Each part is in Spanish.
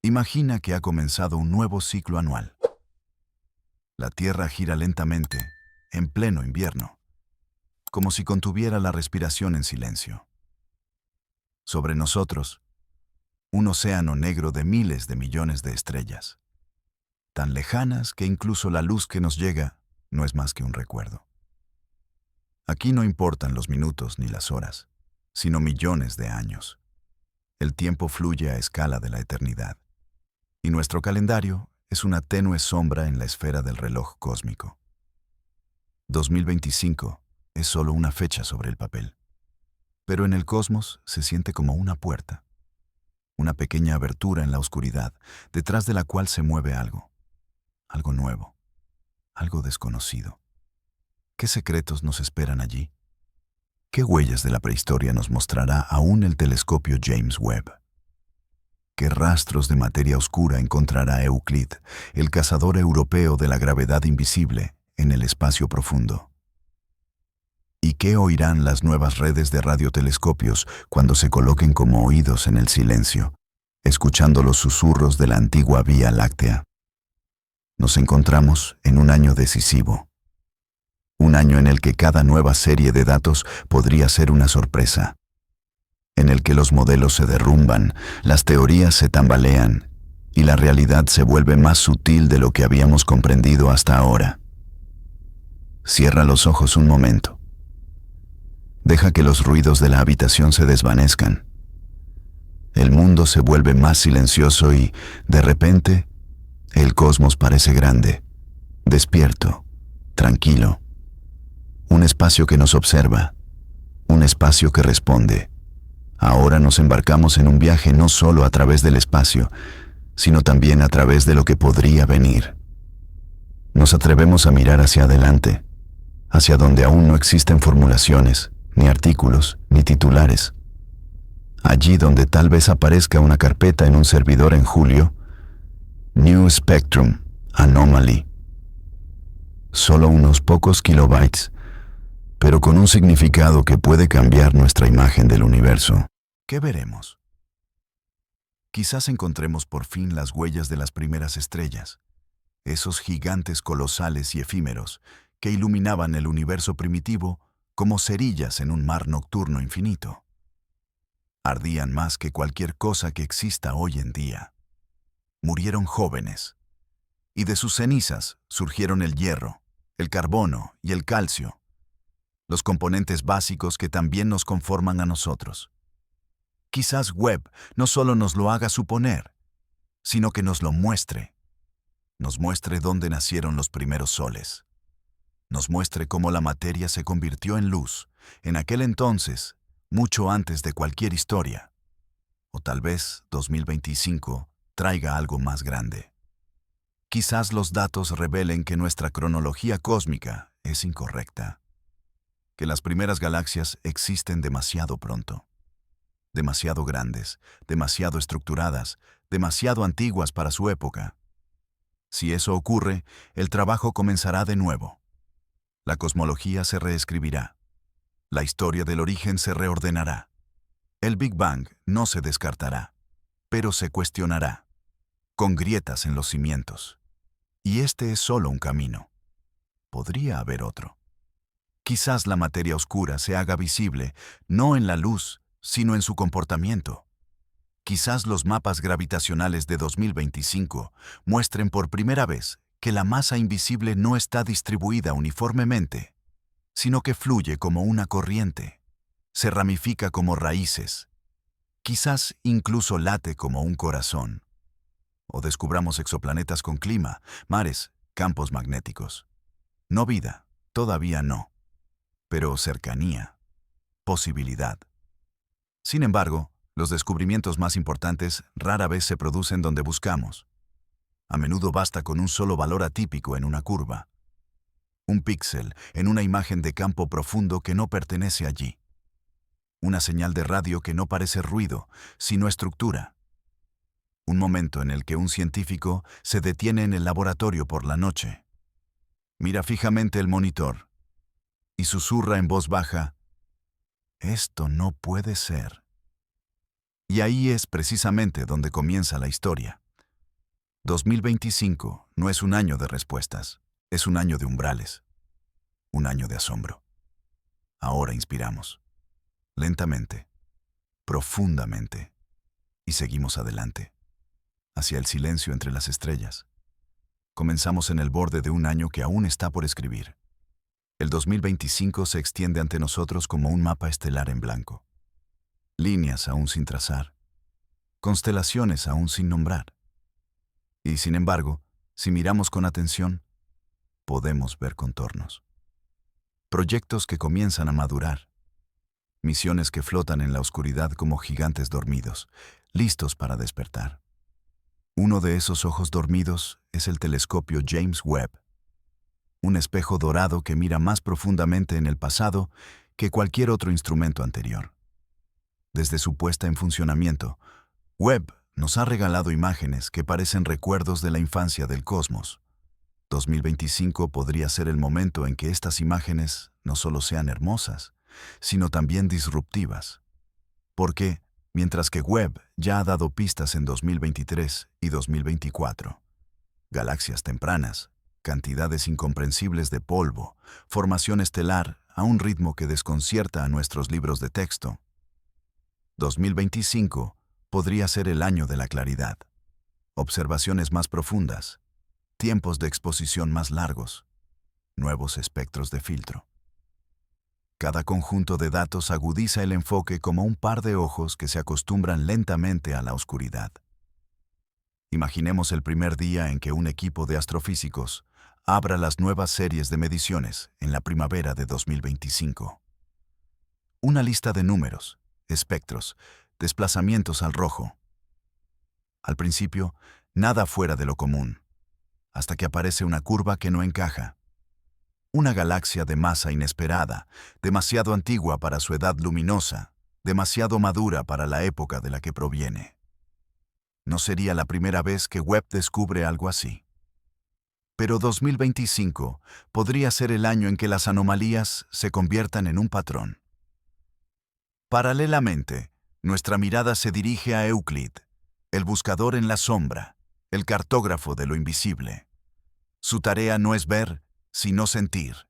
Imagina que ha comenzado un nuevo ciclo anual. La Tierra gira lentamente, en pleno invierno, como si contuviera la respiración en silencio. Sobre nosotros, un océano negro de miles de millones de estrellas, tan lejanas que incluso la luz que nos llega no es más que un recuerdo. Aquí no importan los minutos ni las horas, sino millones de años. El tiempo fluye a escala de la eternidad, y nuestro calendario es una tenue sombra en la esfera del reloj cósmico. 2025 es solo una fecha sobre el papel, pero en el cosmos se siente como una puerta, una pequeña abertura en la oscuridad, detrás de la cual se mueve algo nuevo, algo desconocido. ¿Qué secretos nos esperan allí? ¿Qué huellas de la prehistoria nos mostrará aún el telescopio James Webb? ¿Qué rastros de materia oscura encontrará Euclid, el cazador europeo de la gravedad invisible, en el espacio profundo? ¿Y qué oirán las nuevas redes de radiotelescopios cuando se coloquen como oídos en el silencio, escuchando los susurros de la antigua Vía Láctea? Nos encontramos en un año decisivo. Un año en el que cada nueva serie de datos podría ser una sorpresa. En el que los modelos se derrumban, las teorías se tambalean y la realidad se vuelve más sutil de lo que habíamos comprendido hasta ahora. Cierra los ojos un momento. Deja que los ruidos de la habitación se desvanezcan. El mundo se vuelve más silencioso y, de repente, el cosmos parece grande, despierto, tranquilo. Un espacio que nos observa, un espacio que responde. Ahora nos embarcamos en un viaje no solo a través del espacio, sino también a través de lo que podría venir. Nos atrevemos a mirar hacia adelante, hacia donde aún no existen formulaciones, ni artículos, ni titulares. Allí donde tal vez aparezca una carpeta en un servidor en julio, New Spectrum, Anomaly. Solo unos pocos kilobytes, pero con un significado que puede cambiar nuestra imagen del universo. ¿Qué veremos? Quizás encontremos por fin las huellas de las primeras estrellas, esos gigantes colosales y efímeros que iluminaban el universo primitivo como cerillas en un mar nocturno infinito. Ardían más que cualquier cosa que exista hoy en día. Murieron jóvenes, y de sus cenizas surgieron el hierro, el carbono y el calcio, los componentes básicos que también nos conforman a nosotros. Quizás Webb no solo nos lo haga suponer, sino que nos lo muestre. Nos muestre dónde nacieron los primeros soles. Nos muestre cómo la materia se convirtió en luz, en aquel entonces, mucho antes de cualquier historia. O tal vez 2025 traiga algo más grande. Quizás los datos revelen que nuestra cronología cósmica es incorrecta, que las primeras galaxias existen demasiado pronto, demasiado grandes, demasiado estructuradas, demasiado antiguas para su época. Si eso ocurre, el trabajo comenzará de nuevo. La cosmología se reescribirá. La historia del origen se reordenará. El Big Bang no se descartará, pero se cuestionará, con grietas en los cimientos. Y este es solo un camino. Podría haber otro. Quizás la materia oscura se haga visible, no en la luz, sino en su comportamiento. Quizás los mapas gravitacionales de 2025 muestren por primera vez que la masa invisible no está distribuida uniformemente, sino que fluye como una corriente, se ramifica como raíces, quizás incluso late como un corazón. O descubramos exoplanetas con clima, mares, campos magnéticos. No vida, todavía no, pero cercanía, posibilidad. Sin embargo, los descubrimientos más importantes rara vez se producen donde buscamos. A menudo basta con un solo valor atípico en una curva. Un píxel en una imagen de campo profundo que no pertenece allí. Una señal de radio que no parece ruido, sino estructura. Un momento en el que un científico se detiene en el laboratorio por la noche. Mira fijamente el monitor y susurra en voz baja: «Esto no puede ser». Y ahí es precisamente donde comienza la historia. 2025 no es un año de respuestas, es un año de umbrales, un año de asombro. Ahora inspiramos, lentamente, profundamente, y seguimos adelante, hacia el silencio entre las estrellas. Comenzamos en el borde de un año que aún está por escribir. El 2025 se extiende ante nosotros como un mapa estelar en blanco. Líneas aún sin trazar, constelaciones aún sin nombrar. Y sin embargo, si miramos con atención, podemos ver contornos. Proyectos que comienzan a madurar. Misiones que flotan en la oscuridad como gigantes dormidos, listos para despertar. Uno de esos ojos dormidos es el telescopio James Webb, un espejo dorado que mira más profundamente en el pasado que cualquier otro instrumento anterior. Desde su puesta en funcionamiento, Webb nos ha regalado imágenes que parecen recuerdos de la infancia del cosmos. 2025 podría ser el momento en que estas imágenes no solo sean hermosas, sino también disruptivas. Porque, mientras que Webb ya ha dado pistas en 2023 y 2024, galaxias tempranas, cantidades incomprensibles de polvo, formación estelar a un ritmo que desconcierta a nuestros libros de texto, 2025 podría ser el año de la claridad, observaciones más profundas, tiempos de exposición más largos, nuevos espectros de filtro. Cada conjunto de datos agudiza el enfoque como un par de ojos que se acostumbran lentamente a la oscuridad. Imaginemos el primer día en que un equipo de astrofísicos abra las nuevas series de mediciones en la primavera de 2025. Una lista de números, espectros, desplazamientos al rojo. Al principio, nada fuera de lo común, hasta que aparece una curva que no encaja. Una galaxia de masa inesperada, demasiado antigua para su edad luminosa, demasiado madura para la época de la que proviene. No sería la primera vez que Webb descubre algo así. Pero 2025 podría ser el año en que las anomalías se conviertan en un patrón. Paralelamente, nuestra mirada se dirige a Euclid, el buscador en la sombra, el cartógrafo de lo invisible. Su tarea no es ver, sino sentir.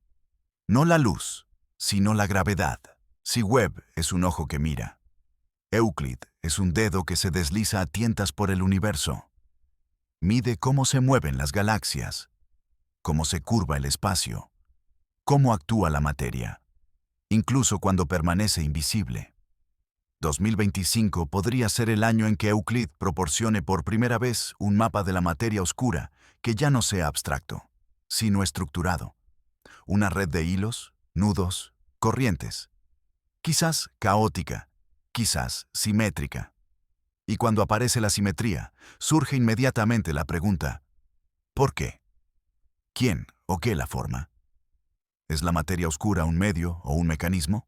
No la luz, sino la gravedad. Si Webb es un ojo que mira, Euclid es un dedo que se desliza a tientas por el universo. Mide cómo se mueven las galaxias, cómo se curva el espacio, cómo actúa la materia, incluso cuando permanece invisible. 2025 podría ser el año en que Euclid proporcione por primera vez un mapa de la materia oscura que ya no sea abstracto, sino estructurado. Una red de hilos, nudos, corrientes. Quizás caótica, quizás simétrica. Y cuando aparece la simetría, surge inmediatamente la pregunta: ¿por qué? ¿Quién o qué la forma? ¿Es la materia oscura un medio o un mecanismo?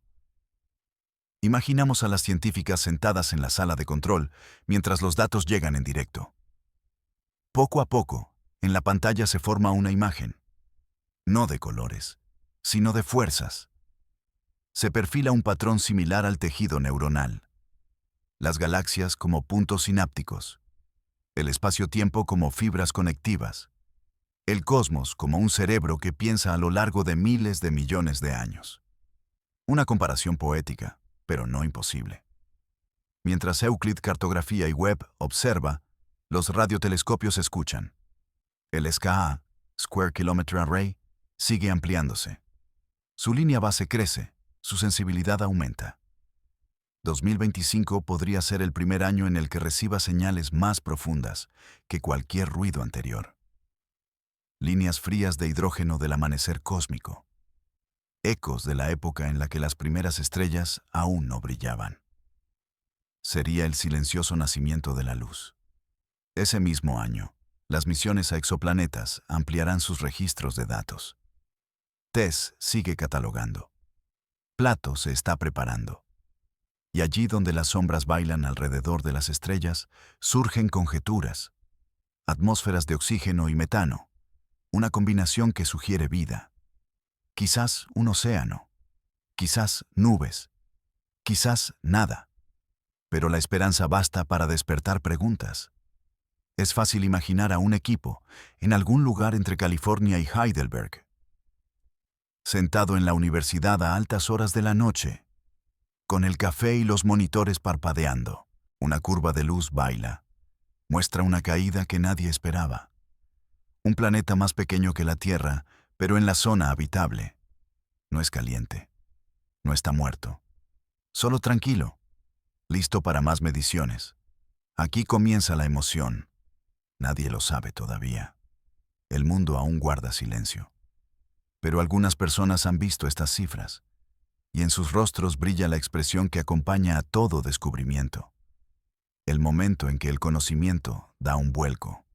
Imaginamos a las científicas sentadas en la sala de control mientras los datos llegan en directo. Poco a poco, en la pantalla se forma una imagen, no de colores, sino de fuerzas. Se perfila un patrón similar al tejido neuronal. Las galaxias como puntos sinápticos, el espacio-tiempo como fibras conectivas, el cosmos como un cerebro que piensa a lo largo de miles de millones de años. Una comparación poética, pero no imposible. Mientras Euclid cartografía y Webb observa, los radiotelescopios escuchan. El SKA, Square Kilometre Array, sigue ampliándose. Su línea base crece, su sensibilidad aumenta. 2025 podría ser el primer año en el que reciba señales más profundas que cualquier ruido anterior. Líneas frías de hidrógeno del amanecer cósmico. Ecos de la época en la que las primeras estrellas aún no brillaban. Sería el silencioso nacimiento de la luz. Ese mismo año, las misiones a exoplanetas ampliarán sus registros de datos. TESS sigue catalogando. Plato se está preparando. Y allí donde las sombras bailan alrededor de las estrellas, surgen conjeturas. Atmósferas de oxígeno y metano. Una combinación que sugiere vida. Quizás un océano, quizás nubes, quizás nada. Pero la esperanza basta para despertar preguntas. Es fácil imaginar a un equipo en algún lugar entre California y Heidelberg, sentado en la universidad a altas horas de la noche, con el café y los monitores parpadeando. Una curva de luz baila. Muestra una caída que nadie esperaba. Un planeta más pequeño que la Tierra, pero en la zona habitable. No es caliente. No está muerto. Solo tranquilo. Listo para más mediciones. Aquí comienza la emoción. Nadie lo sabe todavía. El mundo aún guarda silencio. Pero algunas personas han visto estas cifras, y en sus rostros brilla la expresión que acompaña a todo descubrimiento. El momento en que el conocimiento da un vuelco.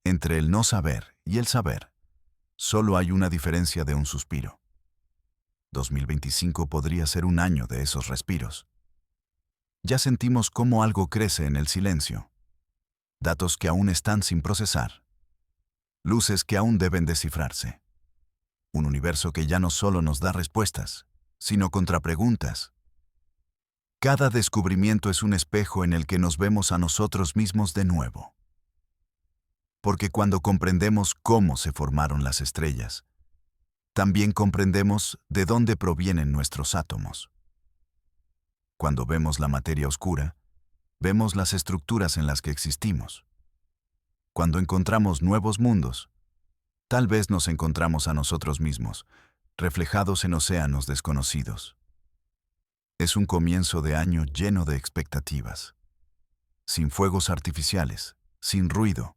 Entre el no saber y el saber, solo hay una diferencia de un suspiro. 2025 podría ser un año de esos respiros. Ya sentimos cómo algo crece en el silencio. Datos que aún están sin procesar. Luces que aún deben descifrarse. Un universo que ya no solo nos da respuestas, sino contrapreguntas. Cada descubrimiento es un espejo en el que nos vemos a nosotros mismos de nuevo. Porque cuando comprendemos cómo se formaron las estrellas, también comprendemos de dónde provienen nuestros átomos. Cuando vemos la materia oscura, vemos las estructuras en las que existimos. Cuando encontramos nuevos mundos, tal vez nos encontramos a nosotros mismos, reflejados en océanos desconocidos. Es un comienzo de año lleno de expectativas. Sin fuegos artificiales, sin ruido,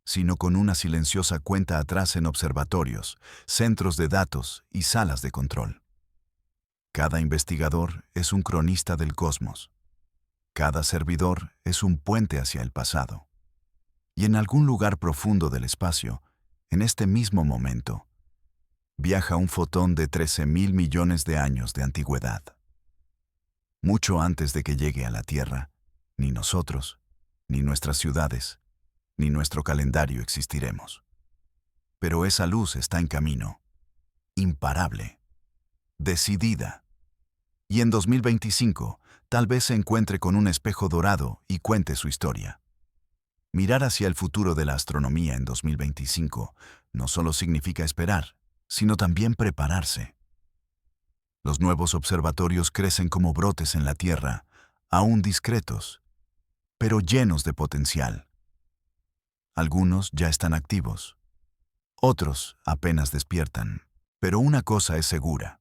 sino con una silenciosa cuenta atrás en observatorios, centros de datos y salas de control. Cada investigador es un cronista del cosmos. Cada servidor es un puente hacia el pasado. Y en algún lugar profundo del espacio, en este mismo momento, viaja un fotón de 13.000 millones de años de antigüedad. Mucho antes de que llegue a la Tierra, ni nosotros, ni nuestras ciudades, ni nuestro calendario existiremos. Pero esa luz está en camino, imparable, decidida. Y en 2025, tal vez se encuentre con un espejo dorado y cuente su historia. Mirar hacia el futuro de la astronomía en 2025 no solo significa esperar, sino también prepararse. Los nuevos observatorios crecen como brotes en la Tierra, aún discretos, pero llenos de potencial. Algunos ya están activos. Otros apenas despiertan. Pero una cosa es segura.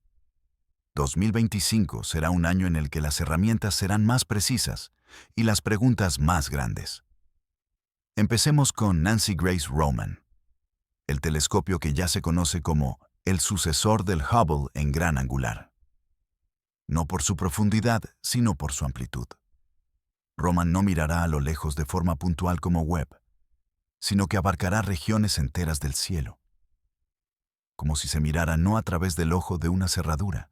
2025 será un año en el que las herramientas serán más precisas y las preguntas más grandes. Empecemos con Nancy Grace Roman, el telescopio que ya se conoce como el sucesor del Hubble en gran angular. No por su profundidad, sino por su amplitud. Roman no mirará a lo lejos de forma puntual como Webb, sino que abarcará regiones enteras del cielo, como si se mirara no a través del ojo de una cerradura,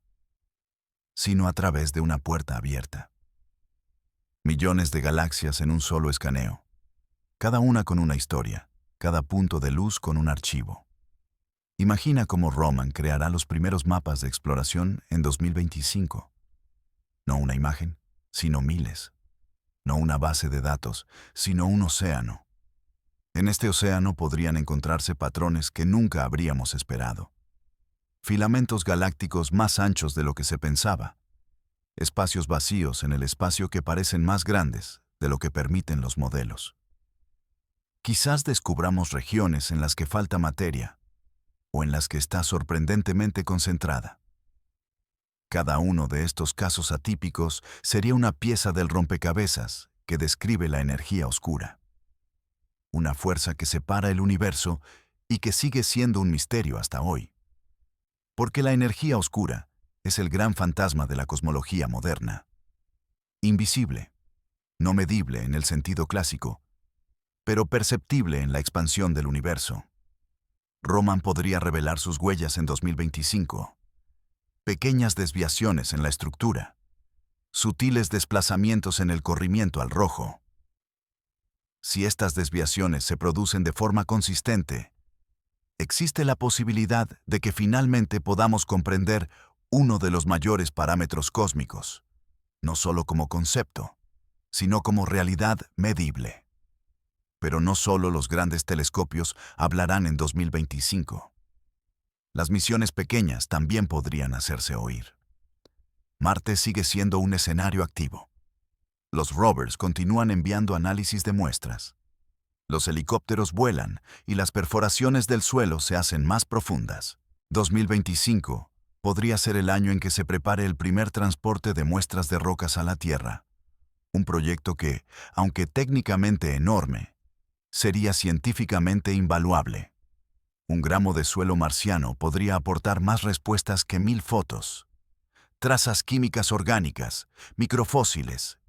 sino a través de una puerta abierta. Millones de galaxias en un solo escaneo, cada una con una historia, cada punto de luz con un archivo. Imagina cómo Roman creará los primeros mapas de exploración en 2025. No una imagen, sino miles. No una base de datos, sino un océano. En este océano podrían encontrarse patrones que nunca habríamos esperado. Filamentos galácticos más anchos de lo que se pensaba. Espacios vacíos en el espacio que parecen más grandes de lo que permiten los modelos. Quizás descubramos regiones en las que falta materia, o en las que está sorprendentemente concentrada. Cada uno de estos casos atípicos sería una pieza del rompecabezas que describe la energía oscura. Una fuerza que separa el universo y que sigue siendo un misterio hasta hoy. Porque la energía oscura es el gran fantasma de la cosmología moderna. Invisible, no medible en el sentido clásico, pero perceptible en la expansión del universo. Roman podría revelar sus huellas en 2025. Pequeñas desviaciones en la estructura. Sutiles desplazamientos en el corrimiento al rojo. Si estas desviaciones se producen de forma consistente, existe la posibilidad de que finalmente podamos comprender uno de los mayores parámetros cósmicos, no solo como concepto, sino como realidad medible. Pero no solo los grandes telescopios hablarán en 2025. Las misiones pequeñas también podrían hacerse oír. Marte sigue siendo un escenario activo. Los rovers continúan enviando análisis de muestras. Los helicópteros vuelan y las perforaciones del suelo se hacen más profundas. 2025 podría ser el año en que se prepare el primer transporte de muestras de rocas a la Tierra. Un proyecto que, aunque técnicamente enorme, sería científicamente invaluable. Un gramo de suelo marciano podría aportar más respuestas que 1000 fotos. Trazas químicas orgánicas, microfósiles,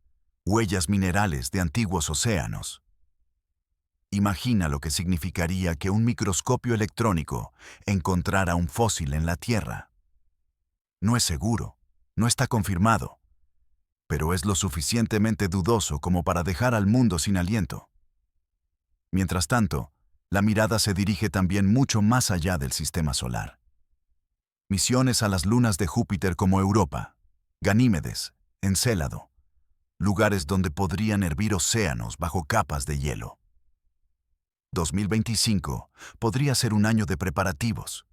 huellas minerales de antiguos océanos. Imagina lo que significaría que un microscopio electrónico encontrara un fósil en la Tierra. No es seguro, no está confirmado, pero es lo suficientemente dudoso como para dejar al mundo sin aliento. Mientras tanto, la mirada se dirige también mucho más allá del sistema solar. Misiones a las lunas de Júpiter como Europa, Ganímedes, Encélado, lugares donde podrían hervir océanos bajo capas de hielo. 2025 podría ser un año de preparativos,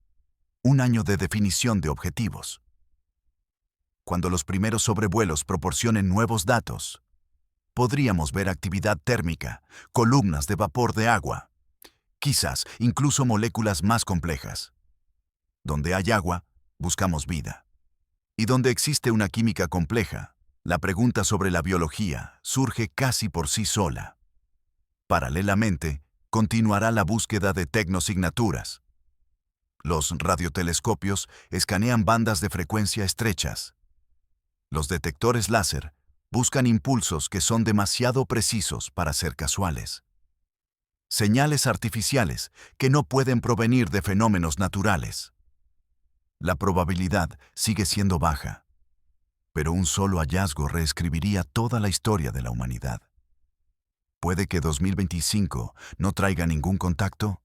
un año de definición de objetivos. Cuando los primeros sobrevuelos proporcionen nuevos datos, podríamos ver actividad térmica, columnas de vapor de agua, quizás incluso moléculas más complejas. Donde hay agua, buscamos vida. Y donde existe una química compleja, la pregunta sobre la biología surge casi por sí sola. Paralelamente, continuará la búsqueda de tecnosignaturas. Los radiotelescopios escanean bandas de frecuencia estrechas. Los detectores láser buscan impulsos que son demasiado precisos para ser casuales. Señales artificiales que no pueden provenir de fenómenos naturales. La probabilidad sigue siendo baja, pero un solo hallazgo reescribiría toda la historia de la humanidad. Puede que 2025 no traiga ningún contacto,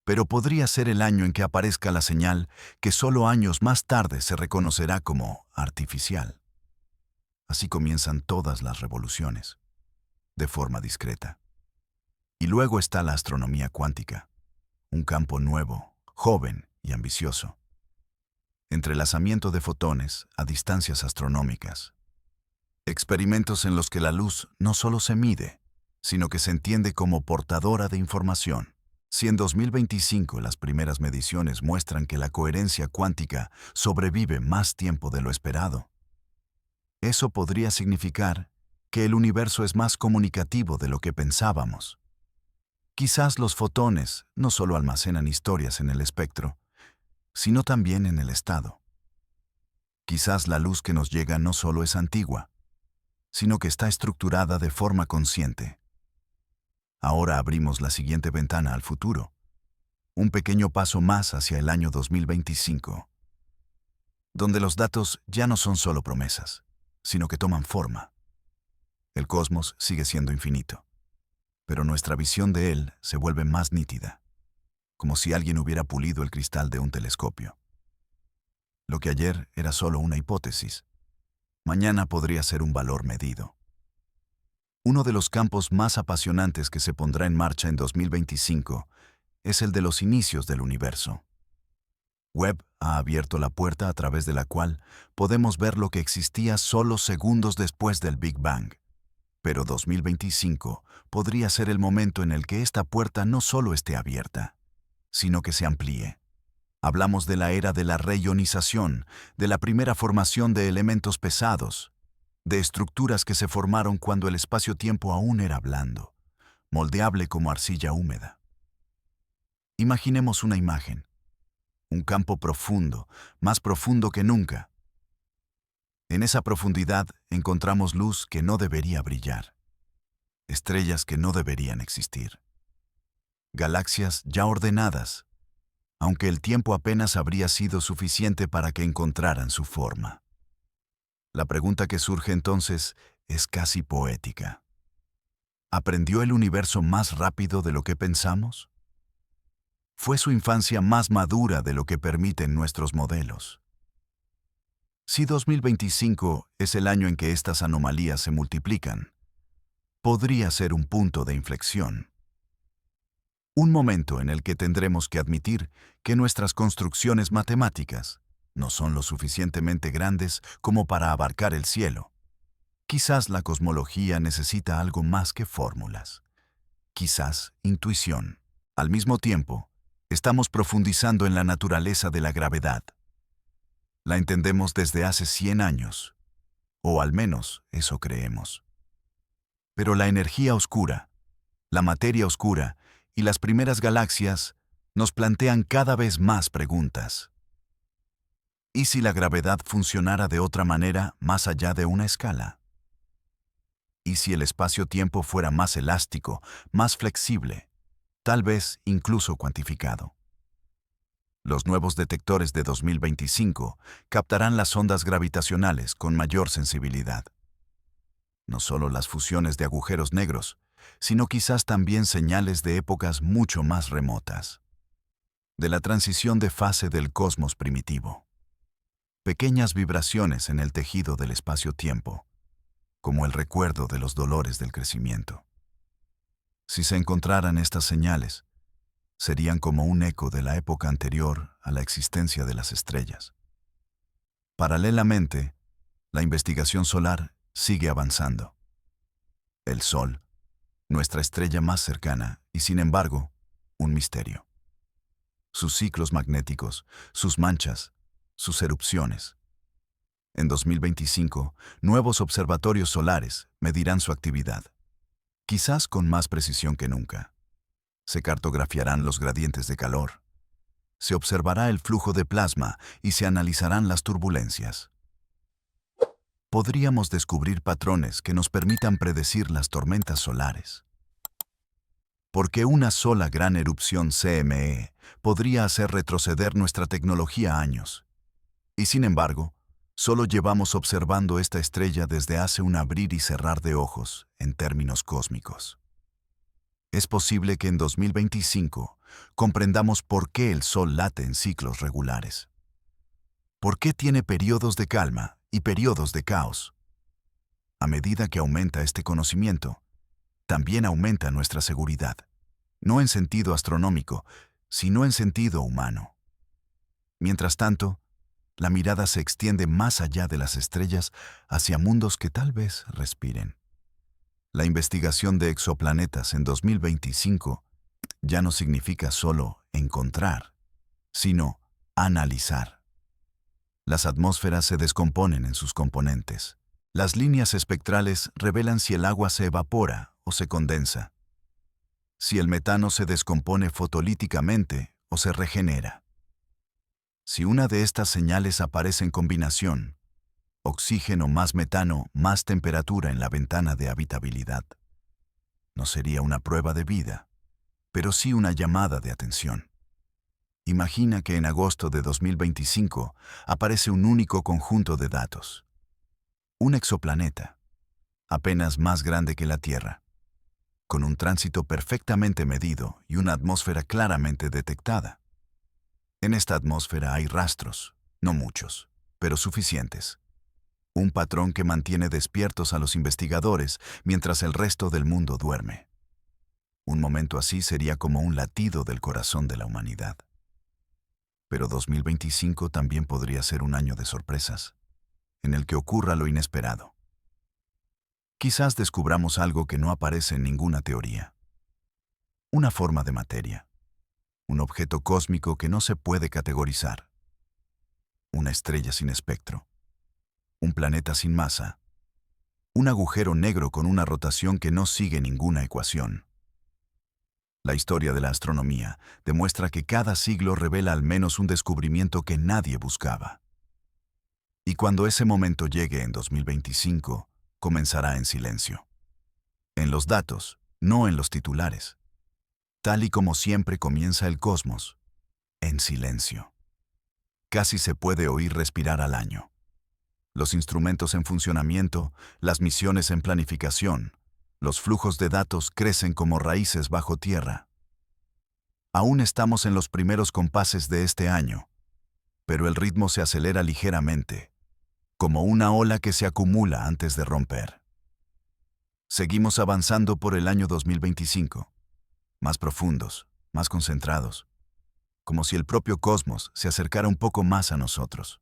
pero podría ser el año en que aparezca la señal que solo años más tarde se reconocerá como artificial. Así comienzan todas las revoluciones, de forma discreta. Y luego está la astronomía cuántica, un campo nuevo, joven y ambicioso. Entrelazamiento de fotones a distancias astronómicas. Experimentos en los que la luz no solo se mide, sino que se entiende como portadora de información. Si en 2025 las primeras mediciones muestran que la coherencia cuántica sobrevive más tiempo de lo esperado, eso podría significar que el universo es más comunicativo de lo que pensábamos. Quizás los fotones no solo almacenan historias en el espectro, sino también en el estado. Quizás la luz que nos llega no solo es antigua, sino que está estructurada de forma consciente. Ahora abrimos la siguiente ventana al futuro, un pequeño paso más hacia el año 2025, donde los datos ya no son solo promesas, sino que toman forma. El cosmos sigue siendo infinito, pero nuestra visión de él se vuelve más nítida, como si alguien hubiera pulido el cristal de un telescopio. Lo que ayer era solo una hipótesis, mañana podría ser un valor medido. Uno de los campos más apasionantes que se pondrá en marcha en 2025 es el de los inicios del universo. Webb ha abierto la puerta a través de la cual podemos ver lo que existía solo segundos después del Big Bang. Pero 2025 podría ser el momento en el que esta puerta no solo esté abierta, sino que se amplíe. Hablamos de la era de la reionización, de la primera formación de elementos pesados, de estructuras que se formaron cuando el espacio-tiempo aún era blando, moldeable como arcilla húmeda. Imaginemos una imagen, un campo profundo, más profundo que nunca. En esa profundidad encontramos luz que no debería brillar, estrellas que no deberían existir, galaxias ya ordenadas, aunque el tiempo apenas habría sido suficiente para que encontraran su forma. La pregunta que surge entonces es casi poética. ¿Aprendió el universo más rápido de lo que pensamos? ¿Fue su infancia más madura de lo que permiten nuestros modelos? Si 2025 es el año en que estas anomalías se multiplican, podría ser un punto de inflexión. Un momento en el que tendremos que admitir que nuestras construcciones matemáticas no son lo suficientemente grandes como para abarcar el cielo. Quizás la cosmología necesita algo más que fórmulas. Quizás intuición. Al mismo tiempo, estamos profundizando en la naturaleza de la gravedad. La entendemos desde hace 100 años, o al menos eso creemos. Pero la energía oscura, la materia oscura y las primeras galaxias nos plantean cada vez más preguntas. ¿Y si la gravedad funcionara de otra manera más allá de una escala? ¿Y si el espacio-tiempo fuera más elástico, más flexible, tal vez incluso cuantificado? Los nuevos detectores de 2025 captarán las ondas gravitacionales con mayor sensibilidad. No solo las fusiones de agujeros negros, sino quizás también señales de épocas mucho más remotas. De la transición de fase del cosmos primitivo. Pequeñas vibraciones en el tejido del espacio-tiempo, como el recuerdo de los dolores del crecimiento. Si se encontraran estas señales, serían como un eco de la época anterior a la existencia de las estrellas. Paralelamente, la investigación solar sigue avanzando. El Sol, nuestra estrella más cercana y, sin embargo, un misterio. Sus ciclos magnéticos, sus manchas, sus erupciones. En 2025, nuevos observatorios solares medirán su actividad, quizás con más precisión que nunca. Se cartografiarán los gradientes de calor, se observará el flujo de plasma y se analizarán las turbulencias. Podríamos descubrir patrones que nos permitan predecir las tormentas solares. Porque una sola gran erupción CME podría hacer retroceder nuestra tecnología años. Y sin embargo, solo llevamos observando esta estrella desde hace un abrir y cerrar de ojos en términos cósmicos. Es posible que en 2025 comprendamos por qué el Sol late en ciclos regulares. ¿Por qué tiene periodos de calma y periodos de caos? A medida que aumenta este conocimiento, también aumenta nuestra seguridad, no en sentido astronómico, sino en sentido humano. Mientras tanto, la mirada se extiende más allá de las estrellas hacia mundos que tal vez respiren. La investigación de exoplanetas en 2025 ya no significa solo encontrar, sino analizar. Las atmósferas se descomponen en sus componentes. Las líneas espectrales revelan si el agua se evapora o se condensa, si el metano se descompone fotolíticamente o se regenera. Si una de estas señales aparece en combinación, oxígeno más metano más temperatura en la ventana de habitabilidad, no sería una prueba de vida, pero sí una llamada de atención. Imagina que en agosto de 2025 aparece un único conjunto de datos. Un exoplaneta, apenas más grande que la Tierra, con un tránsito perfectamente medido y una atmósfera claramente detectada. En esta atmósfera hay rastros, no muchos, pero suficientes. Un patrón que mantiene despiertos a los investigadores mientras el resto del mundo duerme. Un momento así sería como un latido del corazón de la humanidad. Pero 2025 también podría ser un año de sorpresas, en el que ocurra lo inesperado. Quizás descubramos algo que no aparece en ninguna teoría. Una forma de materia. Un objeto cósmico que no se puede categorizar. Una estrella sin espectro. Un planeta sin masa. Un agujero negro con una rotación que no sigue ninguna ecuación. La historia de la astronomía demuestra que cada siglo revela al menos un descubrimiento que nadie buscaba. Y cuando ese momento llegue en 2025, comenzará en silencio. En los datos, no en los titulares. Tal y como siempre comienza el cosmos, en silencio. Casi se puede oír respirar al año. Los instrumentos en funcionamiento, las misiones en planificación, los flujos de datos crecen como raíces bajo tierra. Aún estamos en los primeros compases de este año, pero el ritmo se acelera ligeramente, como una ola que se acumula antes de romper. Seguimos avanzando por el año 2025, más profundos, más concentrados, como si el propio cosmos se acercara un poco más a nosotros.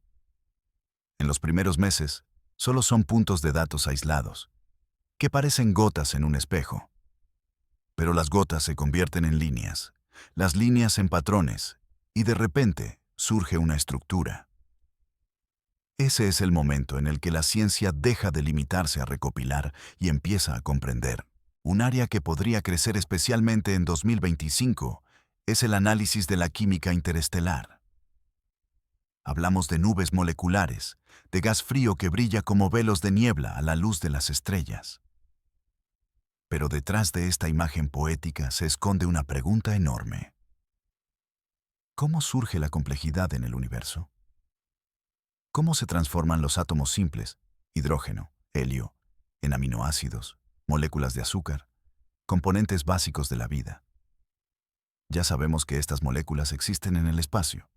En los primeros meses, solo son puntos de datos aislados, que parecen gotas en un espejo. Pero las gotas se convierten en líneas, las líneas en patrones, y de repente surge una estructura. Ese es el momento en el que la ciencia deja de limitarse a recopilar y empieza a comprender. Un área que podría crecer especialmente en 2025 es el análisis de la química interestelar. Hablamos de nubes moleculares, de gas frío que brilla como velos de niebla a la luz de las estrellas. Pero detrás de esta imagen poética se esconde una pregunta enorme. ¿Cómo surge la complejidad en el universo? ¿Cómo se transforman los átomos simples, hidrógeno, helio, en aminoácidos, moléculas de azúcar, componentes básicos de la vida? Ya sabemos que estas moléculas existen en el espacio.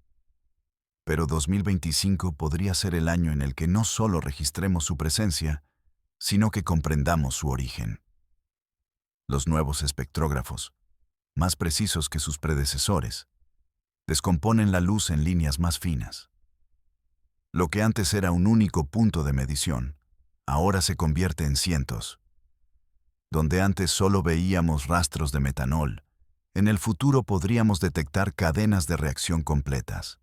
Pero 2025 podría ser el año en el que no solo registremos su presencia, sino que comprendamos su origen. Los nuevos espectrógrafos, más precisos que sus predecesores, descomponen la luz en líneas más finas. Lo que antes era un único punto de medición, ahora se convierte en cientos. Donde antes solo veíamos rastros de metanol, en el futuro podríamos detectar cadenas de reacción completas.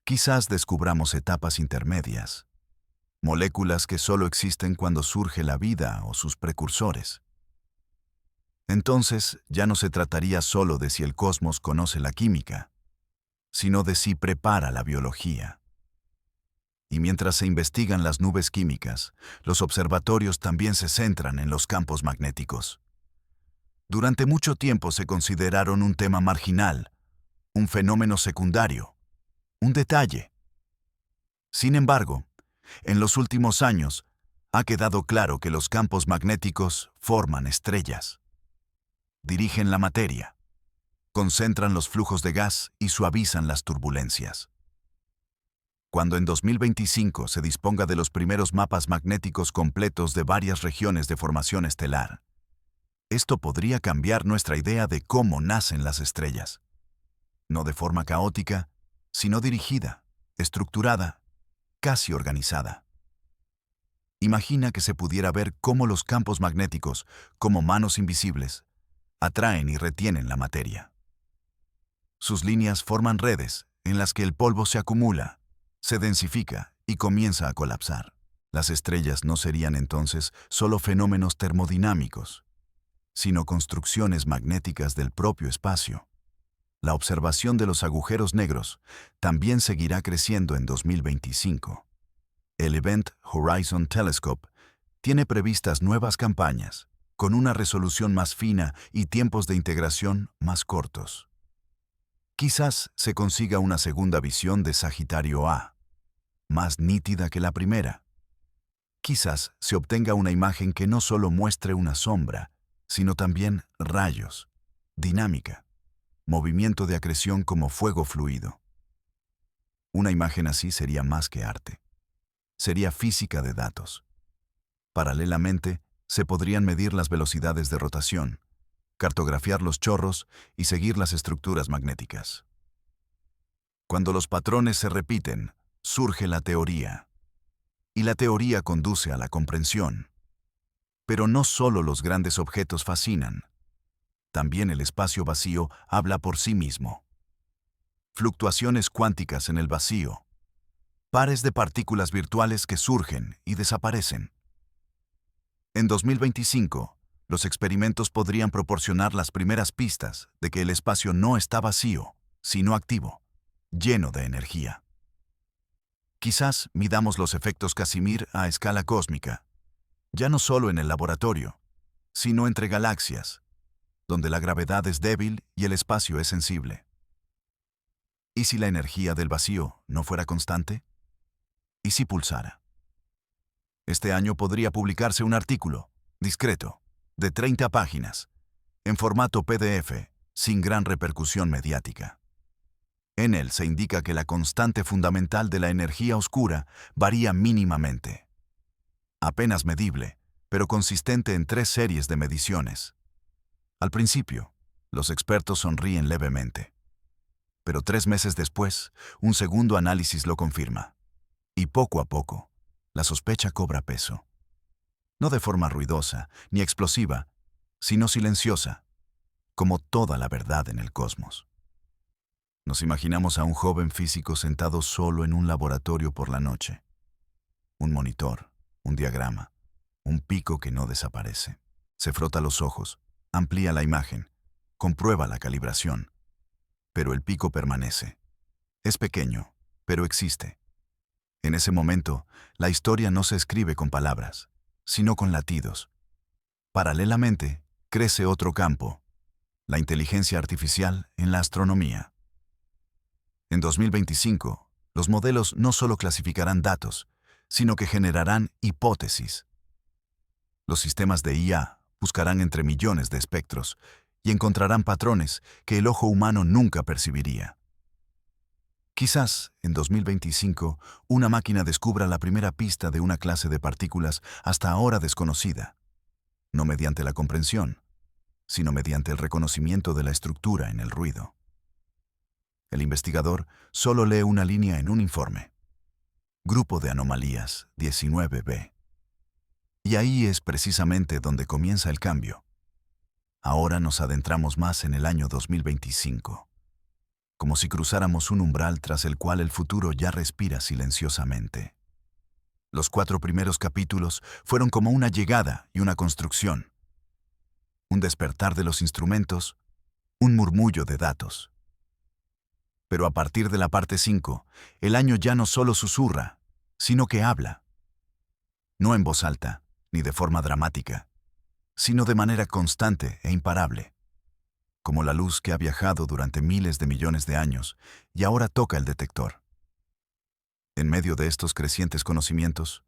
Quizás descubramos etapas intermedias, moléculas que solo existen cuando surge la vida o sus precursores. Entonces, ya no se trataría solo de si el cosmos conoce la química, sino de si prepara la biología. Y mientras se investigan las nubes químicas, los observatorios también se centran en los campos magnéticos. Durante mucho tiempo se consideraron un tema marginal, un fenómeno secundario, un detalle. Sin embargo, en los últimos años, ha quedado claro que los campos magnéticos forman estrellas. Dirigen la materia, concentran los flujos de gas y suavizan las turbulencias. Cuando en 2025 se disponga de los primeros mapas magnéticos completos de varias regiones de formación estelar, esto podría cambiar nuestra idea de cómo nacen las estrellas. No de forma caótica, sino dirigida, estructurada, casi organizada. Imagina que se pudiera ver cómo los campos magnéticos, como manos invisibles, atraen y retienen la materia. Sus líneas forman redes en las que el polvo se acumula, se densifica y comienza a colapsar. Las estrellas no serían entonces solo fenómenos termodinámicos, sino construcciones magnéticas del propio espacio. La observación de los agujeros negros también seguirá creciendo en 2025. El Event Horizon Telescope tiene previstas nuevas campañas, con una resolución más fina y tiempos de integración más cortos. Quizás se consiga una segunda visión de Sagitario A, más nítida que la primera. Quizás se obtenga una imagen que no solo muestre una sombra, sino también rayos, dinámica, movimiento de acreción como fuego fluido. Una imagen así sería más que arte. Sería física de datos. Paralelamente, se podrían medir las velocidades de rotación, cartografiar los chorros y seguir las estructuras magnéticas. Cuando los patrones se repiten, surge la teoría. Y la teoría conduce a la comprensión. Pero no solo los grandes objetos fascinan. También el espacio vacío habla por sí mismo. Fluctuaciones cuánticas en el vacío. Pares de partículas virtuales que surgen y desaparecen. En 2025, los experimentos podrían proporcionar las primeras pistas de que el espacio no está vacío, sino activo, lleno de energía. Quizás midamos los efectos Casimir a escala cósmica, ya no solo en el laboratorio, sino entre galaxias, donde la gravedad es débil y el espacio es sensible. ¿Y si la energía del vacío no fuera constante? ¿Y si pulsara? Este año podría publicarse un artículo, discreto, de 30 páginas, en formato PDF, sin gran repercusión mediática. En él se indica que la constante fundamental de la energía oscura varía mínimamente. Apenas medible, pero consistente en 3 series de mediciones. Al principio, los expertos sonríen levemente. Pero 3 meses después, un segundo análisis lo confirma. Y poco a poco, la sospecha cobra peso. No de forma ruidosa ni explosiva, sino silenciosa, como toda la verdad en el cosmos. Nos imaginamos a un joven físico sentado solo en un laboratorio por la noche. Un monitor, un diagrama, un pico que no desaparece. Se frota los ojos, amplía la imagen, comprueba la calibración. Pero el pico permanece. Es pequeño, pero existe. En ese momento, la historia no se escribe con palabras, sino con latidos. Paralelamente, crece otro campo, la inteligencia artificial en la astronomía. En 2025, los modelos no solo clasificarán datos, sino que generarán hipótesis. Los sistemas de IA buscarán entre millones de espectros y encontrarán patrones que el ojo humano nunca percibiría. Quizás, en 2025, una máquina descubra la primera pista de una clase de partículas hasta ahora desconocida, no mediante la comprensión, sino mediante el reconocimiento de la estructura en el ruido. El investigador solo lee una línea en un informe. Grupo de anomalías 19B. Y ahí es precisamente donde comienza el cambio. Ahora nos adentramos más en el año 2025, como si cruzáramos un umbral tras el cual el futuro ya respira silenciosamente. Los 4 primeros capítulos fueron como una llegada y una construcción. Un despertar de los instrumentos, un murmullo de datos. Pero a partir de la parte 5, el año ya no solo susurra, sino que habla. No en voz alta, ni de forma dramática, sino de manera constante e imparable, como la luz que ha viajado durante miles de millones de años y ahora toca el detector. En medio de estos crecientes conocimientos,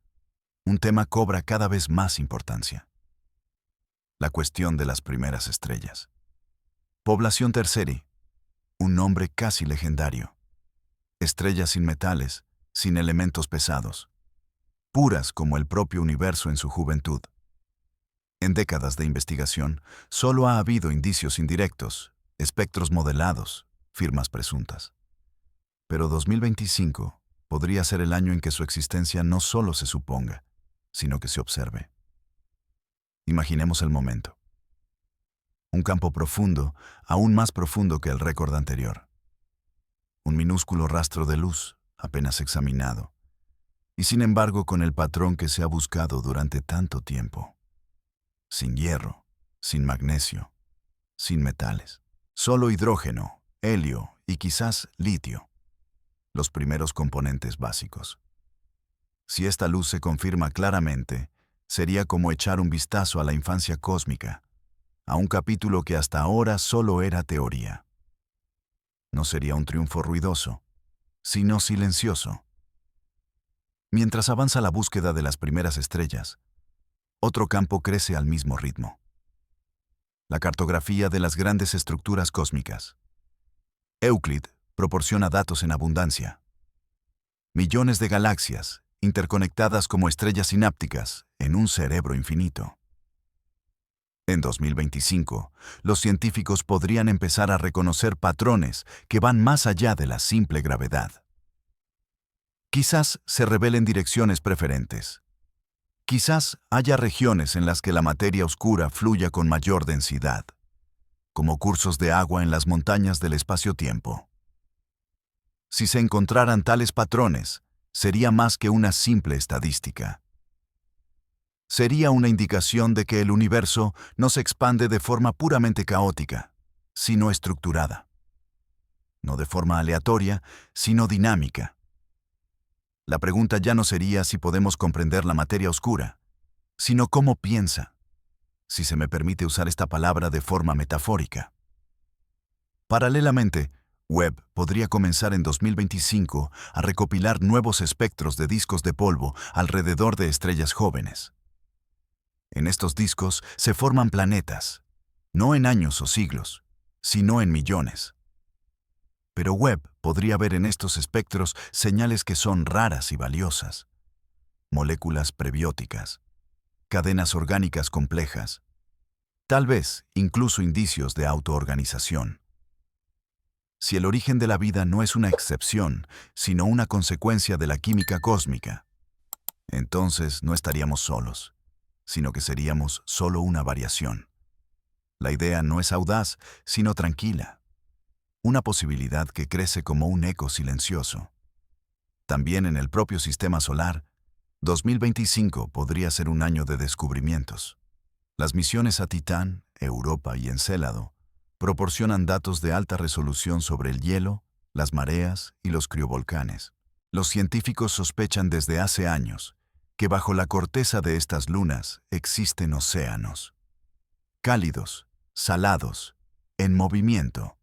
un tema cobra cada vez más importancia. La cuestión de las primeras estrellas. Población Terceri, un nombre casi legendario. Estrellas sin metales, sin elementos pesados, puras como el propio universo en su juventud. En décadas de investigación, solo ha habido indicios indirectos, espectros modelados, firmas presuntas. Pero 2025 podría ser el año en que su existencia no solo se suponga, sino que se observe. Imaginemos el momento. Un campo profundo, aún más profundo que el récord anterior. Un minúsculo rastro de luz, apenas examinado, y sin embargo con el patrón que se ha buscado durante tanto tiempo. Sin hierro, sin magnesio, sin metales. Solo hidrógeno, helio y quizás litio. Los primeros componentes básicos. Si esta luz se confirma claramente, sería como echar un vistazo a la infancia cósmica, a un capítulo que hasta ahora solo era teoría. No sería un triunfo ruidoso, sino silencioso. Mientras avanza la búsqueda de las primeras estrellas, otro campo crece al mismo ritmo. La cartografía de las grandes estructuras cósmicas. Euclid proporciona datos en abundancia. Millones de galaxias, interconectadas como estrellas sinápticas en un cerebro infinito. En 2025, los científicos podrían empezar a reconocer patrones que van más allá de la simple gravedad. Quizás se revelen direcciones preferentes. Quizás haya regiones en las que la materia oscura fluya con mayor densidad, como cursos de agua en las montañas del espacio-tiempo. Si se encontraran tales patrones, sería más que una simple estadística. Sería una indicación de que el universo no se expande de forma puramente caótica, sino estructurada. No de forma aleatoria, sino dinámica. La pregunta ya no sería si podemos comprender la materia oscura, sino cómo piensa, si se me permite usar esta palabra de forma metafórica. Paralelamente, Webb podría comenzar en 2025 a recopilar nuevos espectros de discos de polvo alrededor de estrellas jóvenes. En estos discos se forman planetas, no en años o siglos, sino en millones. Pero Webb podría ver en estos espectros señales que son raras y valiosas. Moléculas prebióticas, cadenas orgánicas complejas, tal vez incluso indicios de autoorganización. Si el origen de la vida no es una excepción, sino una consecuencia de la química cósmica, entonces no estaríamos solos, sino que seríamos solo una variación. La idea no es audaz, sino tranquila. Una posibilidad que crece como un eco silencioso. También en el propio sistema solar, 2025 podría ser un año de descubrimientos. Las misiones a Titán, Europa y Encélado proporcionan datos de alta resolución sobre el hielo, las mareas y los criovolcanes. Los científicos sospechan desde hace años que bajo la corteza de estas lunas existen océanos. Cálidos, salados, en movimiento,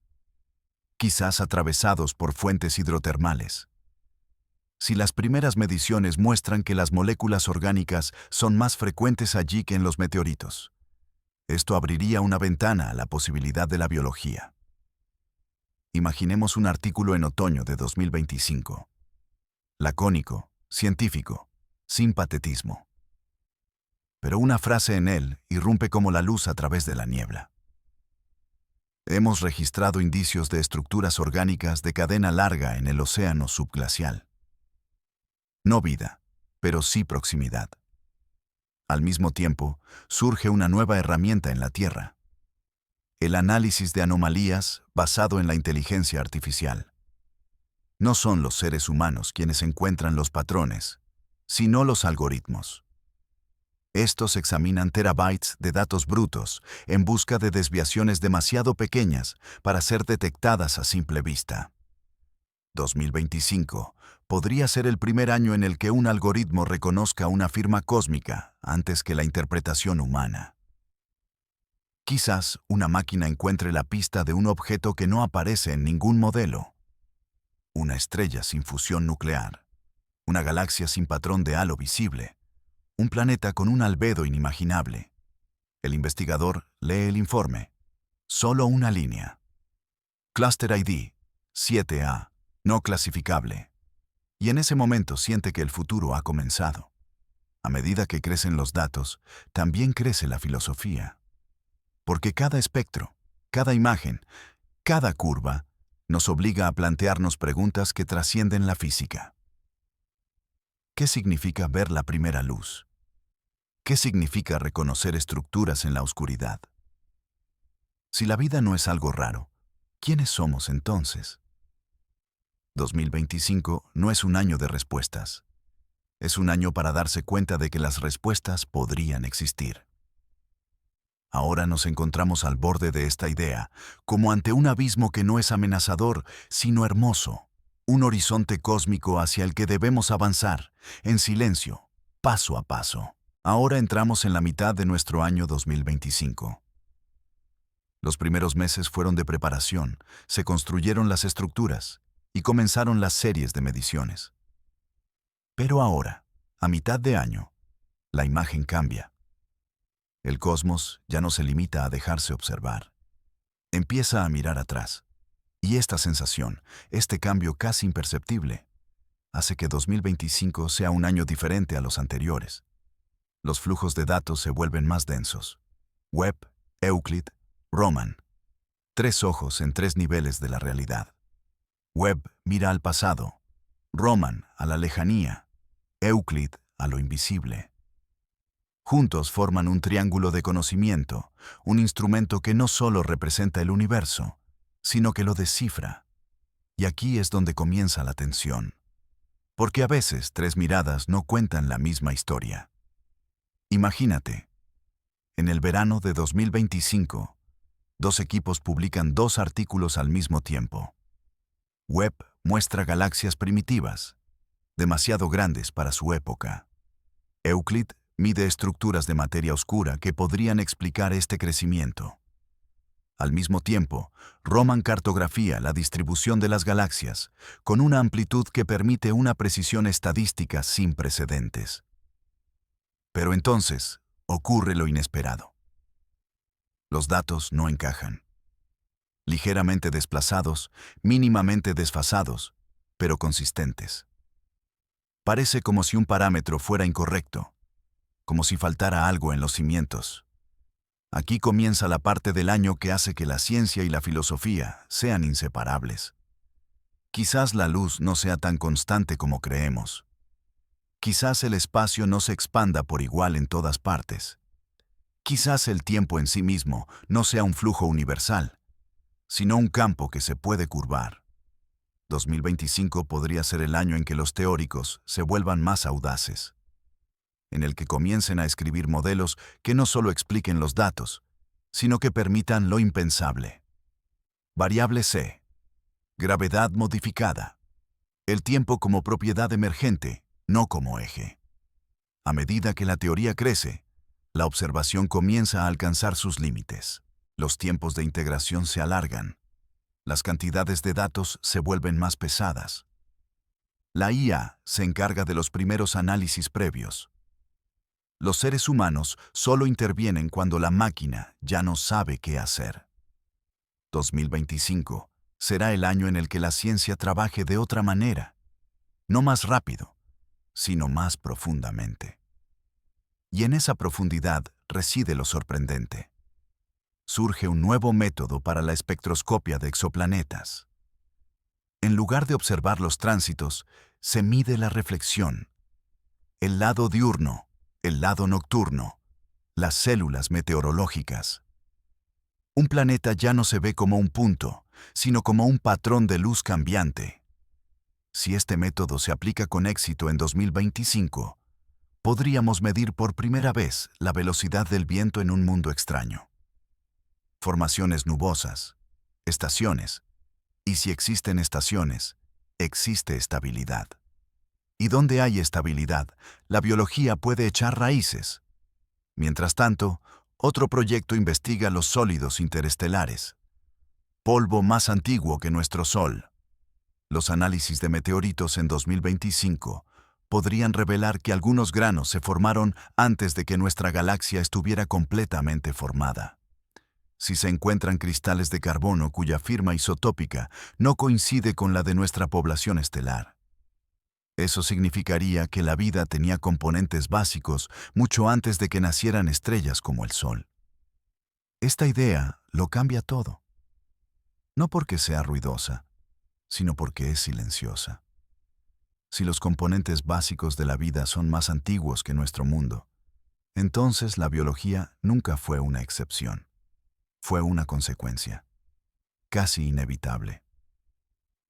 quizás atravesados por fuentes hidrotermales. Si las primeras mediciones muestran que las moléculas orgánicas son más frecuentes allí que en los meteoritos, esto abriría una ventana a la posibilidad de la biología. Imaginemos un artículo en otoño de 2025. Lacónico, científico, sin patetismo. Pero una frase en él irrumpe como la luz a través de la niebla. Hemos registrado indicios de estructuras orgánicas de cadena larga en el océano subglacial. No vida, pero sí proximidad. Al mismo tiempo, surge una nueva herramienta en la Tierra: el análisis de anomalías basado en la inteligencia artificial. No son los seres humanos quienes encuentran los patrones, sino los algoritmos. Estos examinan terabytes de datos brutos en busca de desviaciones demasiado pequeñas para ser detectadas a simple vista. 2025 podría ser el primer año en el que un algoritmo reconozca una firma cósmica antes que la interpretación humana. Quizás una máquina encuentre la pista de un objeto que no aparece en ningún modelo. Una estrella sin fusión nuclear, una galaxia sin patrón de halo visible, un planeta con un albedo inimaginable. El investigador lee el informe. Solo una línea. Cluster ID 7A, no clasificable. Y en ese momento siente que el futuro ha comenzado. A medida que crecen los datos, también crece la filosofía. Porque cada espectro, cada imagen, cada curva, nos obliga a plantearnos preguntas que trascienden la física. ¿Qué significa ver la primera luz? ¿Qué significa reconocer estructuras en la oscuridad? Si la vida no es algo raro, ¿quiénes somos entonces? 2025 no es un año de respuestas. Es un año para darse cuenta de que las respuestas podrían existir. Ahora nos encontramos al borde de esta idea, como ante un abismo que no es amenazador, sino hermoso, un horizonte cósmico hacia el que debemos avanzar, en silencio, paso a paso. Ahora entramos en la mitad de nuestro año 2025. Los primeros meses fueron de preparación, se construyeron las estructuras y comenzaron las series de mediciones. Pero ahora, a mitad de año, la imagen cambia. El cosmos ya no se limita a dejarse observar. Empieza a mirar atrás. Y esta sensación, este cambio casi imperceptible, hace que 2025 sea un año diferente a los anteriores. Los flujos de datos se vuelven más densos. Webb, Euclid, Raman. 3 ojos en 3 niveles de la realidad. Webb mira al pasado, Raman a la lejanía, Euclid a lo invisible. Juntos forman un triángulo de conocimiento, un instrumento que no solo representa el universo, sino que lo descifra. Y aquí es donde comienza la tensión. Porque a veces 3 miradas no cuentan la misma historia. Imagínate, en el verano de 2025, 2 equipos publican 2 artículos al mismo tiempo. Webb muestra galaxias primitivas, demasiado grandes para su época. Euclid mide estructuras de materia oscura que podrían explicar este crecimiento. Al mismo tiempo, Raman cartografía la distribución de las galaxias, con una amplitud que permite una precisión estadística sin precedentes. Pero entonces, ocurre lo inesperado. Los datos no encajan. Ligeramente desplazados, mínimamente desfasados, pero consistentes. Parece como si un parámetro fuera incorrecto, como si faltara algo en los cimientos. Aquí comienza la parte del año que hace que la ciencia y la filosofía sean inseparables. Quizás la luz no sea tan constante como creemos. Quizás el espacio no se expanda por igual en todas partes. Quizás el tiempo en sí mismo no sea un flujo universal, sino un campo que se puede curvar. 2025 podría ser el año en que los teóricos se vuelvan más audaces, en el que comiencen a escribir modelos que no solo expliquen los datos, sino que permitan lo impensable. Variable C. Gravedad modificada. El tiempo como propiedad emergente, no como eje. A medida que la teoría crece, la observación comienza a alcanzar sus límites. Los tiempos de integración se alargan. Las cantidades de datos se vuelven más pesadas. La IA se encarga de los primeros análisis previos. Los seres humanos solo intervienen cuando la máquina ya no sabe qué hacer. 2025 será el año en el que la ciencia trabaje de otra manera, no más rápido, sino más profundamente. Y en esa profundidad reside lo sorprendente. Surge un nuevo método para la espectroscopia de exoplanetas. En lugar de observar los tránsitos, se mide la reflexión, el lado diurno, el lado nocturno, las células meteorológicas. Un planeta ya no se ve como un punto, sino como un patrón de luz cambiante. Si este método se aplica con éxito en 2025, podríamos medir por primera vez la velocidad del viento en un mundo extraño. Formaciones nubosas, estaciones, y si existen estaciones, existe estabilidad. Y donde hay estabilidad, la biología puede echar raíces. Mientras tanto, otro proyecto investiga los sólidos interestelares. Polvo más antiguo que nuestro Sol. Los análisis de meteoritos en 2025 podrían revelar que algunos granos se formaron antes de que nuestra galaxia estuviera completamente formada. Si se encuentran cristales de carbono cuya firma isotópica no coincide con la de nuestra población estelar, eso significaría que la vida tenía componentes básicos mucho antes de que nacieran estrellas como el Sol. Esta idea lo cambia todo. No porque sea ruidosa, sino porque es silenciosa. Si los componentes básicos de la vida son más antiguos que nuestro mundo, entonces la biología nunca fue una excepción. Fue una consecuencia, casi inevitable.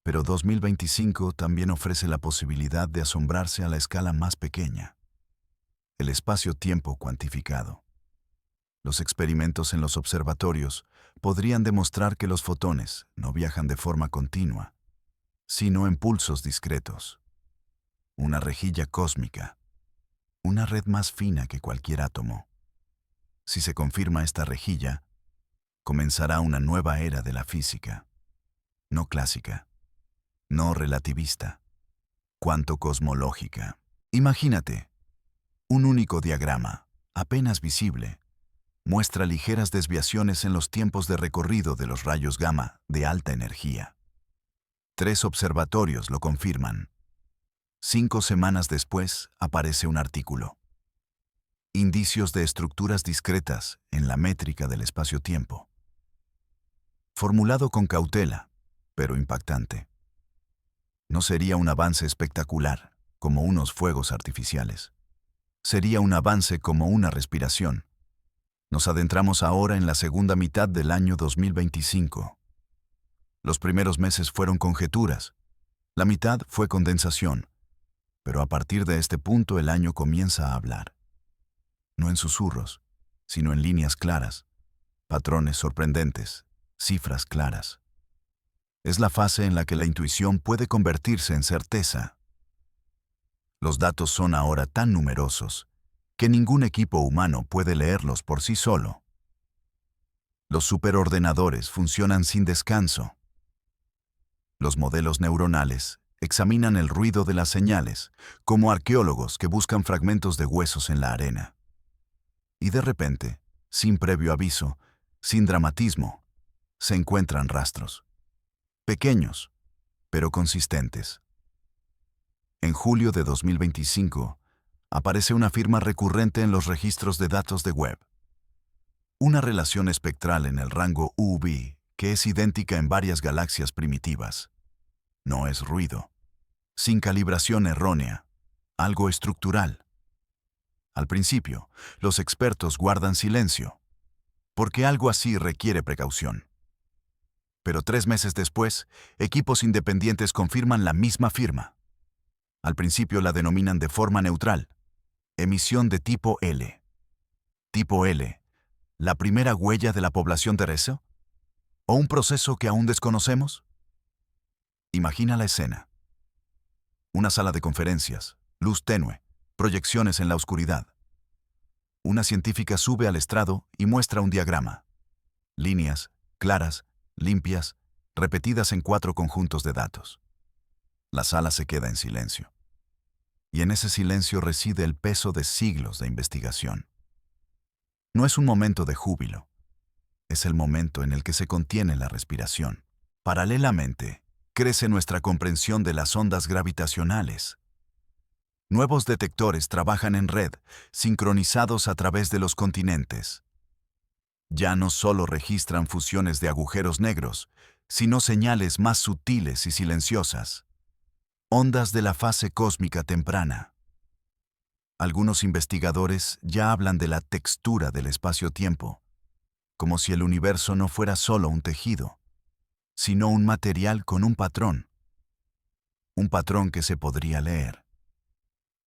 Pero 2025 también ofrece la posibilidad de asombrarse a la escala más pequeña. El espacio-tiempo cuantificado. Los experimentos en los observatorios podrían demostrar que los fotones no viajan de forma continua, sino en pulsos discretos. Una rejilla cósmica, una red más fina que cualquier átomo. Si se confirma esta rejilla, comenzará una nueva era de la física, no clásica, no relativista, cuanto cosmológica. Imagínate, un único diagrama, apenas visible, muestra ligeras desviaciones en los tiempos de recorrido de los rayos gamma de alta energía. 3 observatorios lo confirman. 5 semanas después aparece un artículo. Indicios de estructuras discretas en la métrica del espacio-tiempo. Formulado con cautela, pero impactante. No sería un avance espectacular, como unos fuegos artificiales. Sería un avance como una respiración. Nos adentramos ahora en la segunda mitad del año 2025. Los primeros meses fueron conjeturas. La mitad fue condensación. Pero a partir de este punto el año comienza a hablar. No en susurros, sino en líneas claras, patrones sorprendentes, cifras claras. Es la fase en la que la intuición puede convertirse en certeza. Los datos son ahora tan numerosos que ningún equipo humano puede leerlos por sí solo. Los superordenadores funcionan sin descanso. Los modelos neuronales examinan el ruido de las señales, como arqueólogos que buscan fragmentos de huesos en la arena. Y de repente, sin previo aviso, sin dramatismo, se encuentran rastros. Pequeños, pero consistentes. En julio de 2025, aparece una firma recurrente en los registros de datos de Webb. Una relación espectral en el rango UV que es idéntica en varias galaxias primitivas. No es ruido. Sin calibración errónea. Algo estructural. Al principio, los expertos guardan silencio, porque algo así requiere precaución. Pero 3 meses después, equipos independientes confirman la misma firma. Al principio la denominan de forma neutral, emisión de tipo L. Tipo L, ¿la primera huella de la población terrestre? ¿O un proceso que aún desconocemos? Imagina la escena. Una sala de conferencias, luz tenue, proyecciones en la oscuridad. Una científica sube al estrado y muestra un diagrama. Líneas, claras, limpias, repetidas en 4 conjuntos de datos. La sala se queda en silencio. Y en ese silencio reside el peso de siglos de investigación. No es un momento de júbilo. Es el momento en el que se contiene la respiración. Paralelamente, crece nuestra comprensión de las ondas gravitacionales. Nuevos detectores trabajan en red, sincronizados a través de los continentes. Ya no solo registran fusiones de agujeros negros, sino señales más sutiles y silenciosas. Ondas de la fase cósmica temprana. Algunos investigadores ya hablan de la textura del espacio-tiempo, como si el universo no fuera solo un tejido, sino un material con un patrón. Un patrón que se podría leer.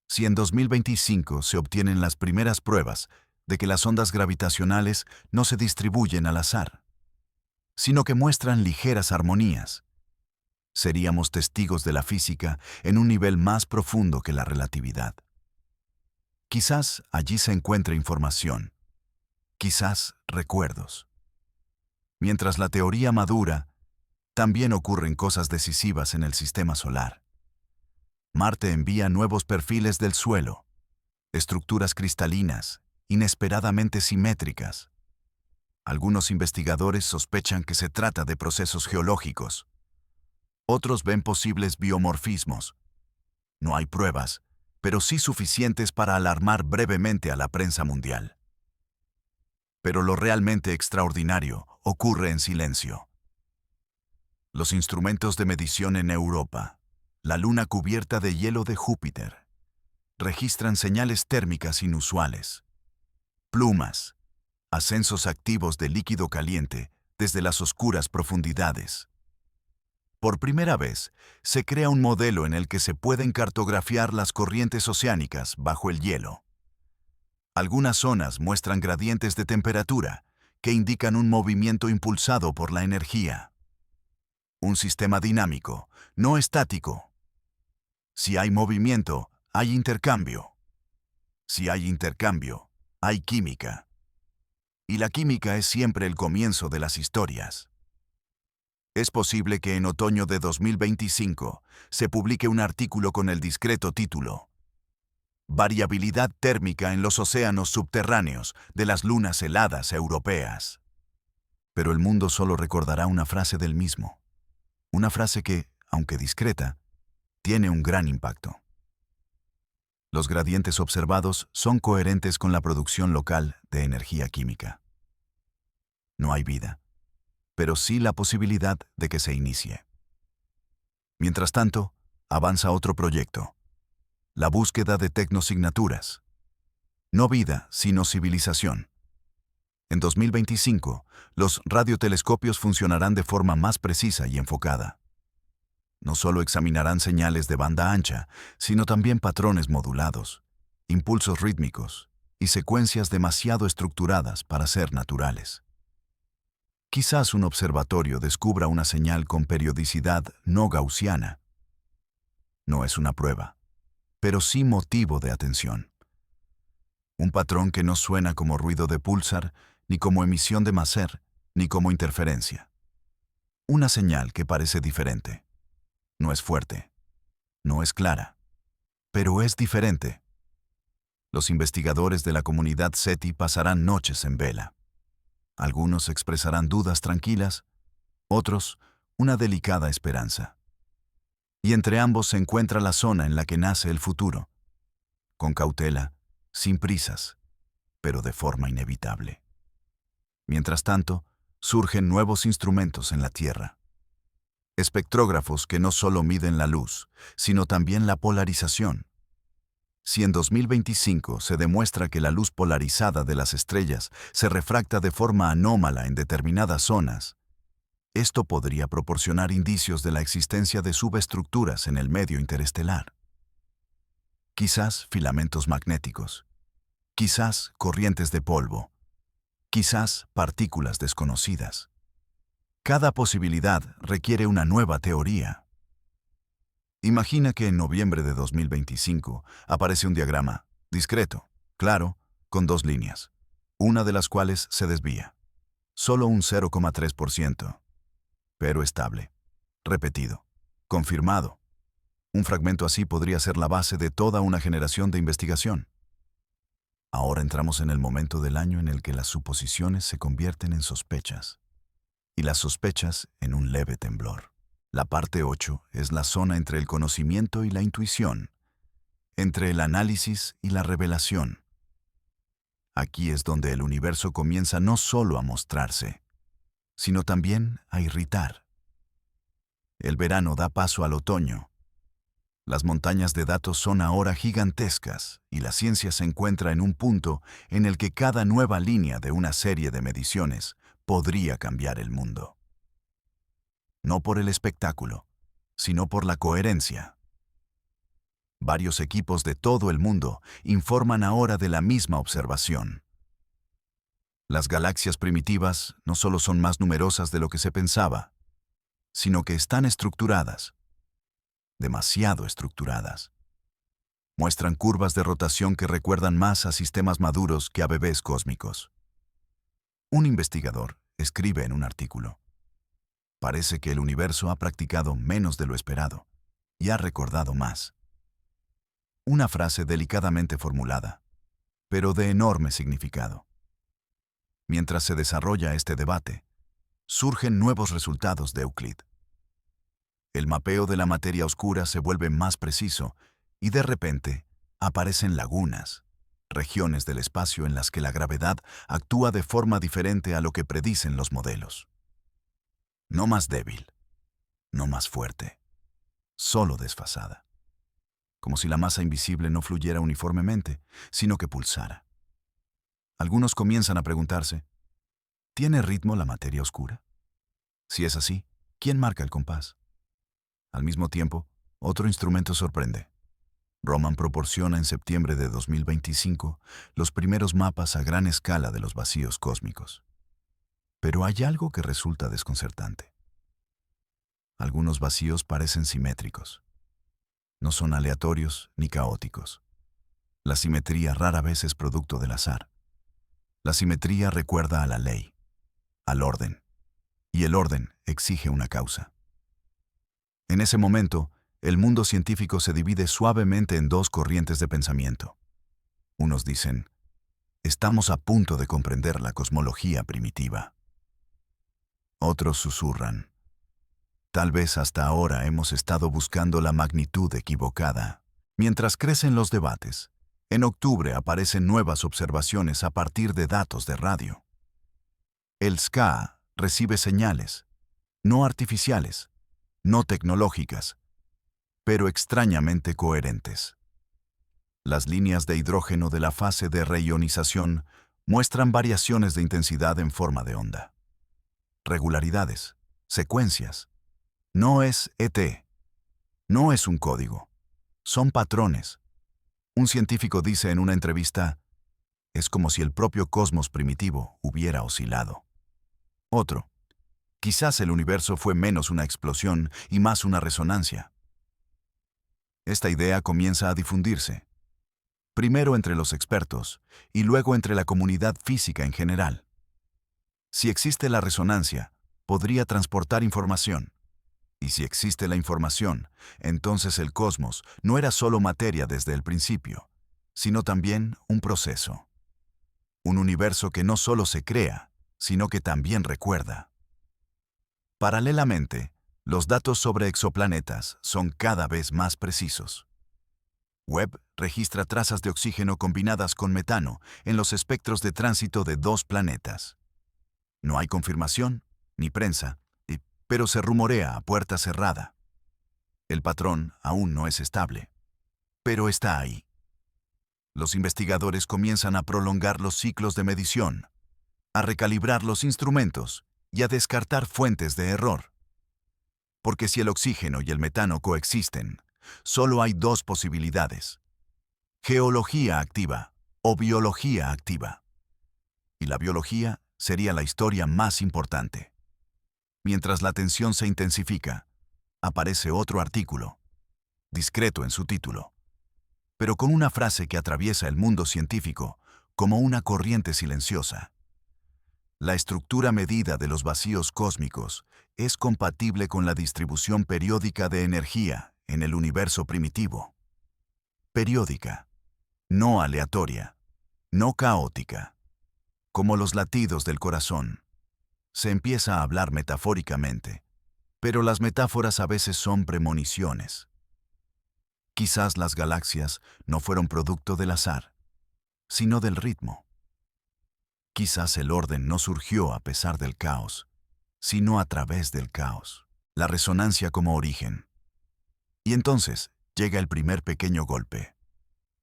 Si en 2025 se obtienen las primeras pruebas de que las ondas gravitacionales no se distribuyen al azar, sino que muestran ligeras armonías, seríamos testigos de la física en un nivel más profundo que la relatividad. Quizás allí se encuentre información, quizás recuerdos. Mientras la teoría madura, también ocurren cosas decisivas en el sistema solar. Marte envía nuevos perfiles del suelo, estructuras cristalinas, inesperadamente simétricas. Algunos investigadores sospechan que se trata de procesos geológicos. Otros ven posibles biomorfismos. No hay pruebas, pero sí suficientes para alarmar brevemente a la prensa mundial. Pero lo realmente extraordinario ocurre en silencio. Los instrumentos de medición en Europa, la luna cubierta de hielo de Júpiter, registran señales térmicas inusuales. Plumas, ascensos activos de líquido caliente desde las oscuras profundidades. Por primera vez, se crea un modelo en el que se pueden cartografiar las corrientes oceánicas bajo el hielo. Algunas zonas muestran gradientes de temperatura que indican un movimiento impulsado por la energía. Un sistema dinámico, no estático. Si hay movimiento, hay intercambio. Si hay intercambio, hay química. Y la química es siempre el comienzo de las historias. Es posible que en otoño de 2025 se publique un artículo con el discreto título Variabilidad térmica en los océanos subterráneos de las lunas heladas europeas. Pero el mundo solo recordará una frase del mismo. Una frase que, aunque discreta, tiene un gran impacto. Los gradientes observados son coherentes con la producción local de energía química. No hay vida, pero sí la posibilidad de que se inicie. Mientras tanto, avanza otro proyecto. La búsqueda de tecnosignaturas. No vida, sino civilización. En 2025, los radiotelescopios funcionarán de forma más precisa y enfocada. No solo examinarán señales de banda ancha, sino también patrones modulados, impulsos rítmicos y secuencias demasiado estructuradas para ser naturales. Quizás un observatorio descubra una señal con periodicidad no gaussiana. No es una prueba, pero sí motivo de atención. Un patrón que no suena como ruido de púlsar, ni como emisión de maser, ni como interferencia. Una señal que parece diferente. No es fuerte, no es clara, pero es diferente. Los investigadores de la comunidad SETI pasarán noches en vela. Algunos expresarán dudas tranquilas, otros una delicada esperanza. Y entre ambos se encuentra la zona en la que nace el futuro. con cautela, sin prisas, pero de forma inevitable. Mientras tanto, surgen nuevos instrumentos en la Tierra. Espectrógrafos que no solo miden la luz, sino también la polarización. Si en 2025 se demuestra que la luz polarizada de las estrellas se refracta de forma anómala en determinadas zonas, esto podría proporcionar indicios de la existencia de subestructuras en el medio interestelar. Quizás filamentos magnéticos, quizás corrientes de polvo, quizás partículas desconocidas. Cada posibilidad requiere una nueva teoría. Imagina que en noviembre de 2025 aparece un diagrama, discreto, claro, con dos líneas, una de las cuales se desvía. Solo un 0,3%. Pero estable. Repetido. Confirmado. Un fragmento así podría ser la base de toda una generación de investigación. Ahora entramos en el momento del año en el que las suposiciones se convierten en sospechas, y las sospechas en un leve temblor. La parte 8 es la zona entre el conocimiento y la intuición, entre el análisis y la revelación. Aquí es donde el universo comienza no solo a mostrarse, sino también a irritar. El verano da paso al otoño. Las montañas de datos son ahora gigantescas y la ciencia se encuentra en un punto en el que cada nueva línea de una serie de mediciones podría cambiar el mundo. No por el espectáculo, sino por la coherencia. Varios equipos de todo el mundo informan ahora de la misma observación. Las galaxias primitivas no solo son más numerosas de lo que se pensaba, sino que están estructuradas, demasiado estructuradas. Muestran curvas de rotación que recuerdan más a sistemas maduros que a bebés cósmicos. Un investigador escribe en un artículo: parece que el universo ha practicado menos de lo esperado y ha recordado más. Una frase delicadamente formulada, pero de enorme significado. Mientras se desarrolla este debate, surgen nuevos resultados de Euclid. El mapeo de la materia oscura se vuelve más preciso y de repente aparecen lagunas, regiones del espacio en las que la gravedad actúa de forma diferente a lo que predicen los modelos. No más débil, no más fuerte, solo desfasada. Como si la masa invisible no fluyera uniformemente, sino que pulsara. Algunos comienzan a preguntarse: ¿tiene ritmo la materia oscura? Si es así, ¿quién marca el compás? Al mismo tiempo, otro instrumento sorprende. Raman proporciona en septiembre de 2025 los primeros mapas a gran escala de los vacíos cósmicos. Pero hay algo que resulta desconcertante. Algunos vacíos parecen simétricos. No son aleatorios ni caóticos. La simetría rara vez es producto del azar. La simetría recuerda a la ley, al orden, y el orden exige una causa. En ese momento, el mundo científico se divide suavemente en dos corrientes de pensamiento. Unos dicen: estamos a punto de comprender la cosmología primitiva. Otros susurran: tal vez hasta ahora hemos estado buscando la magnitud equivocada. Mientras crecen los debates, en octubre aparecen nuevas observaciones a partir de datos de radio. El SCA recibe señales, no artificiales, no tecnológicas, pero extrañamente coherentes. Las líneas de hidrógeno de la fase de reionización muestran variaciones de intensidad en forma de onda. Regularidades, secuencias. No es ET, no es un código, son patrones. Un científico dice en una entrevista: es como si el propio cosmos primitivo hubiera oscilado. Otro: quizás el universo fue menos una explosión y más una resonancia. Esta idea comienza a difundirse, primero entre los expertos y luego entre la comunidad física en general. Si existe la resonancia, podría transportar información. Y si existe la información, entonces el cosmos no era solo materia desde el principio, sino también un proceso. Un universo que no solo se crea, sino que también recuerda. Paralelamente, los datos sobre exoplanetas son cada vez más precisos. Webb registra trazas de oxígeno combinadas con metano en los espectros de tránsito de dos planetas. No hay confirmación, ni prensa, pero se rumorea a puerta cerrada. El patrón aún no es estable, pero está ahí. Los investigadores comienzan a prolongar los ciclos de medición, a recalibrar los instrumentos y a descartar fuentes de error. Porque si el oxígeno y el metano coexisten, solo hay dos posibilidades: geología activa o biología activa. Y la biología sería la historia más importante. Mientras la tensión se intensifica, aparece otro artículo, discreto en su título, pero con una frase que atraviesa el mundo científico como una corriente silenciosa. La estructura medida de los vacíos cósmicos es compatible con la distribución periódica de energía en el universo primitivo. Periódica, no aleatoria, no caótica. Como los latidos del corazón. Se empieza a hablar metafóricamente, pero las metáforas a veces son premoniciones. Quizás las galaxias no fueron producto del azar, sino del ritmo. Quizás el orden no surgió a pesar del caos, sino a través del caos. La resonancia como origen. Y entonces llega el primer pequeño golpe.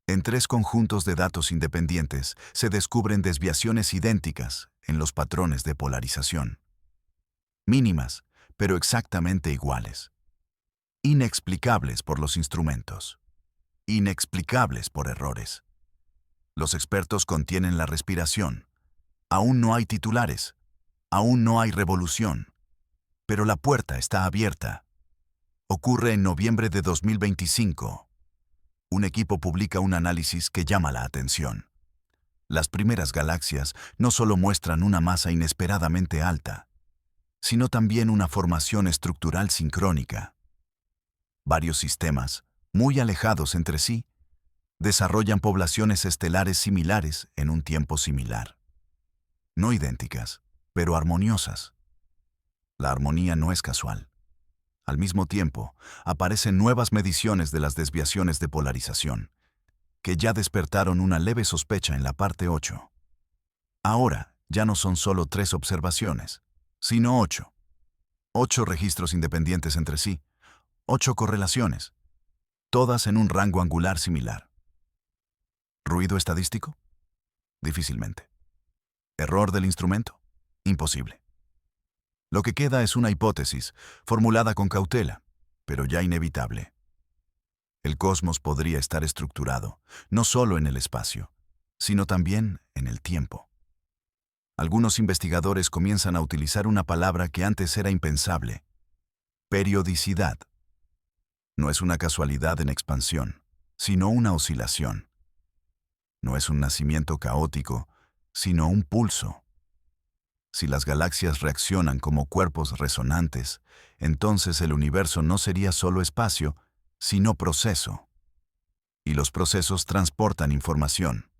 En tres conjuntos de datos independientes se descubren desviaciones idénticas en los patrones de polarización. Mínimas, pero exactamente iguales. Inexplicables por los instrumentos. Inexplicables por errores. Los expertos contienen la respiración. Aún no hay titulares. Aún no hay revolución. Pero la puerta está abierta. Ocurre en noviembre de 2025. Un equipo publica un análisis que llama la atención. Las primeras galaxias no solo muestran una masa inesperadamente alta, sino también una formación estructural sincrónica. Varios sistemas, muy alejados entre sí, desarrollan poblaciones estelares similares en un tiempo similar. No idénticas, pero armoniosas. La armonía no es casual. Al mismo tiempo, aparecen nuevas mediciones de las desviaciones de polarización, que ya despertaron una leve sospecha en la parte 8. Ahora, ya no son solo 3 observaciones, sino 8. 8 registros independientes entre sí, 8 correlaciones, todas en un rango angular similar. ¿Ruido estadístico? Difícilmente. ¿Error del instrumento? Imposible. Lo que queda es una hipótesis, formulada con cautela, pero ya inevitable. El cosmos podría estar estructurado, no solo en el espacio, sino también en el tiempo. Algunos investigadores comienzan a utilizar una palabra que antes era impensable: periodicidad. No es una casualidad en expansión, sino una oscilación. No es un nacimiento caótico, sino un pulso. Si las galaxias reaccionan como cuerpos resonantes, entonces el universo no sería solo espacio, sino proceso. Y los procesos transportan información.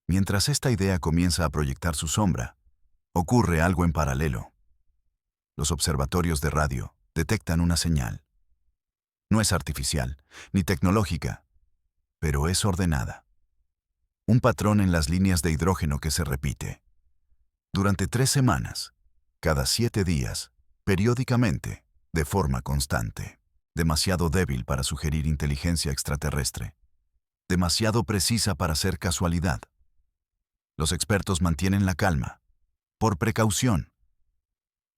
Mientras esta idea comienza a proyectar su sombra, ocurre algo en paralelo. Los observatorios de radio detectan una señal. No es artificial, ni tecnológica, pero es ordenada. Un patrón en las líneas de hidrógeno que se repite. Durante 3 semanas, cada 7 días, periódicamente, de forma constante. Demasiado débil para sugerir inteligencia extraterrestre. Demasiado precisa para ser casualidad. Los expertos mantienen la calma, por precaución.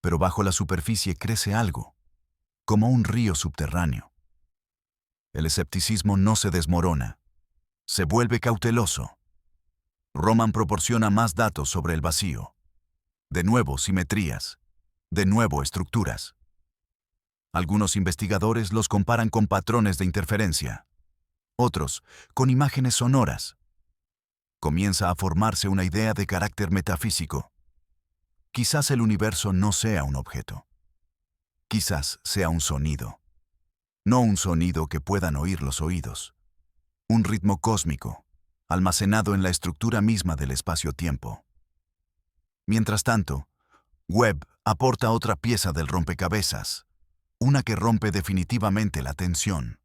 Pero bajo la superficie crece algo, como un río subterráneo. El escepticismo no se desmorona, se vuelve cauteloso. Roman proporciona más datos sobre el vacío. De nuevo simetrías, de nuevo estructuras. Algunos investigadores los comparan con patrones de interferencia, otros con imágenes sonoras. Comienza a formarse una idea de carácter metafísico. Quizás el universo no sea un objeto. Quizás sea un sonido. No un sonido que puedan oír los oídos. Un ritmo cósmico, almacenado en la estructura misma del espacio-tiempo. Mientras tanto, Webb aporta otra pieza del rompecabezas, una que rompe definitivamente la tensión,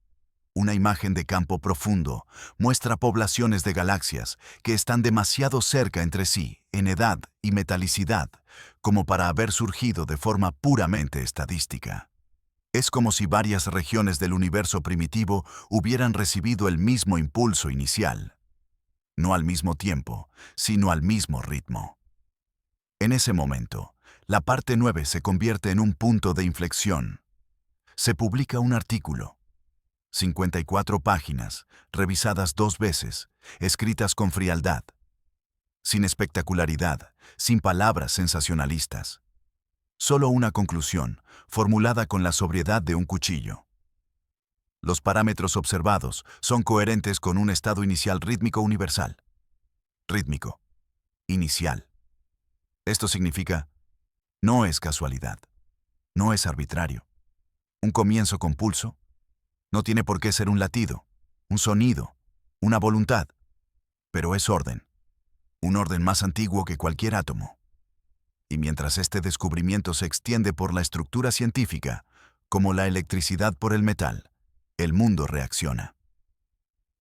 Una imagen de campo profundo muestra poblaciones de galaxias que están demasiado cerca entre sí, en edad y metalicidad, como para haber surgido de forma puramente estadística. Es como si varias regiones del universo primitivo hubieran recibido el mismo impulso inicial. No al mismo tiempo, sino al mismo ritmo. En ese momento, la parte 9 se convierte en un punto de inflexión. Se publica un artículo. 54 páginas, revisadas 2 veces, escritas con frialdad, sin espectacularidad, sin palabras sensacionalistas. Solo una conclusión, formulada con la sobriedad de un cuchillo. Los parámetros observados son coherentes con un estado inicial rítmico universal. Rítmico. Inicial. Esto significa, no es casualidad, no es arbitrario. Un comienzo con pulso no tiene por qué ser un latido, un sonido, una voluntad, pero es orden, un orden más antiguo que cualquier átomo. Y mientras este descubrimiento se extiende por la estructura científica, como la electricidad por el metal, el mundo reacciona.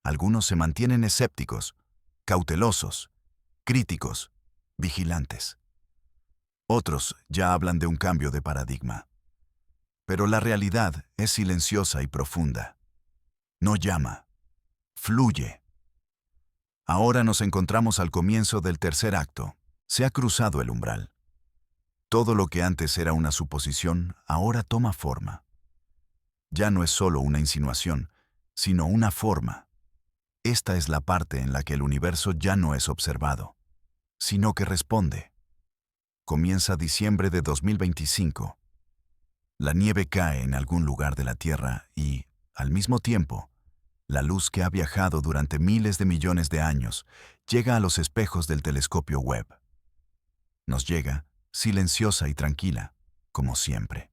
Algunos se mantienen escépticos, cautelosos, críticos, vigilantes. Otros ya hablan de un cambio de paradigma. Pero la realidad es silenciosa y profunda. No llama, fluye. Ahora nos encontramos al comienzo del tercer acto. Se ha cruzado el umbral. Todo lo que antes era una suposición, ahora toma forma. Ya no es solo una insinuación, sino una forma. Esta es la parte en la que el universo ya no es observado, sino que responde. Comienza diciembre de 2025. La nieve cae en algún lugar de la Tierra y, al mismo tiempo, la luz que ha viajado durante miles de millones de años llega a los espejos del telescopio Webb. Nos llega, silenciosa y tranquila, como siempre.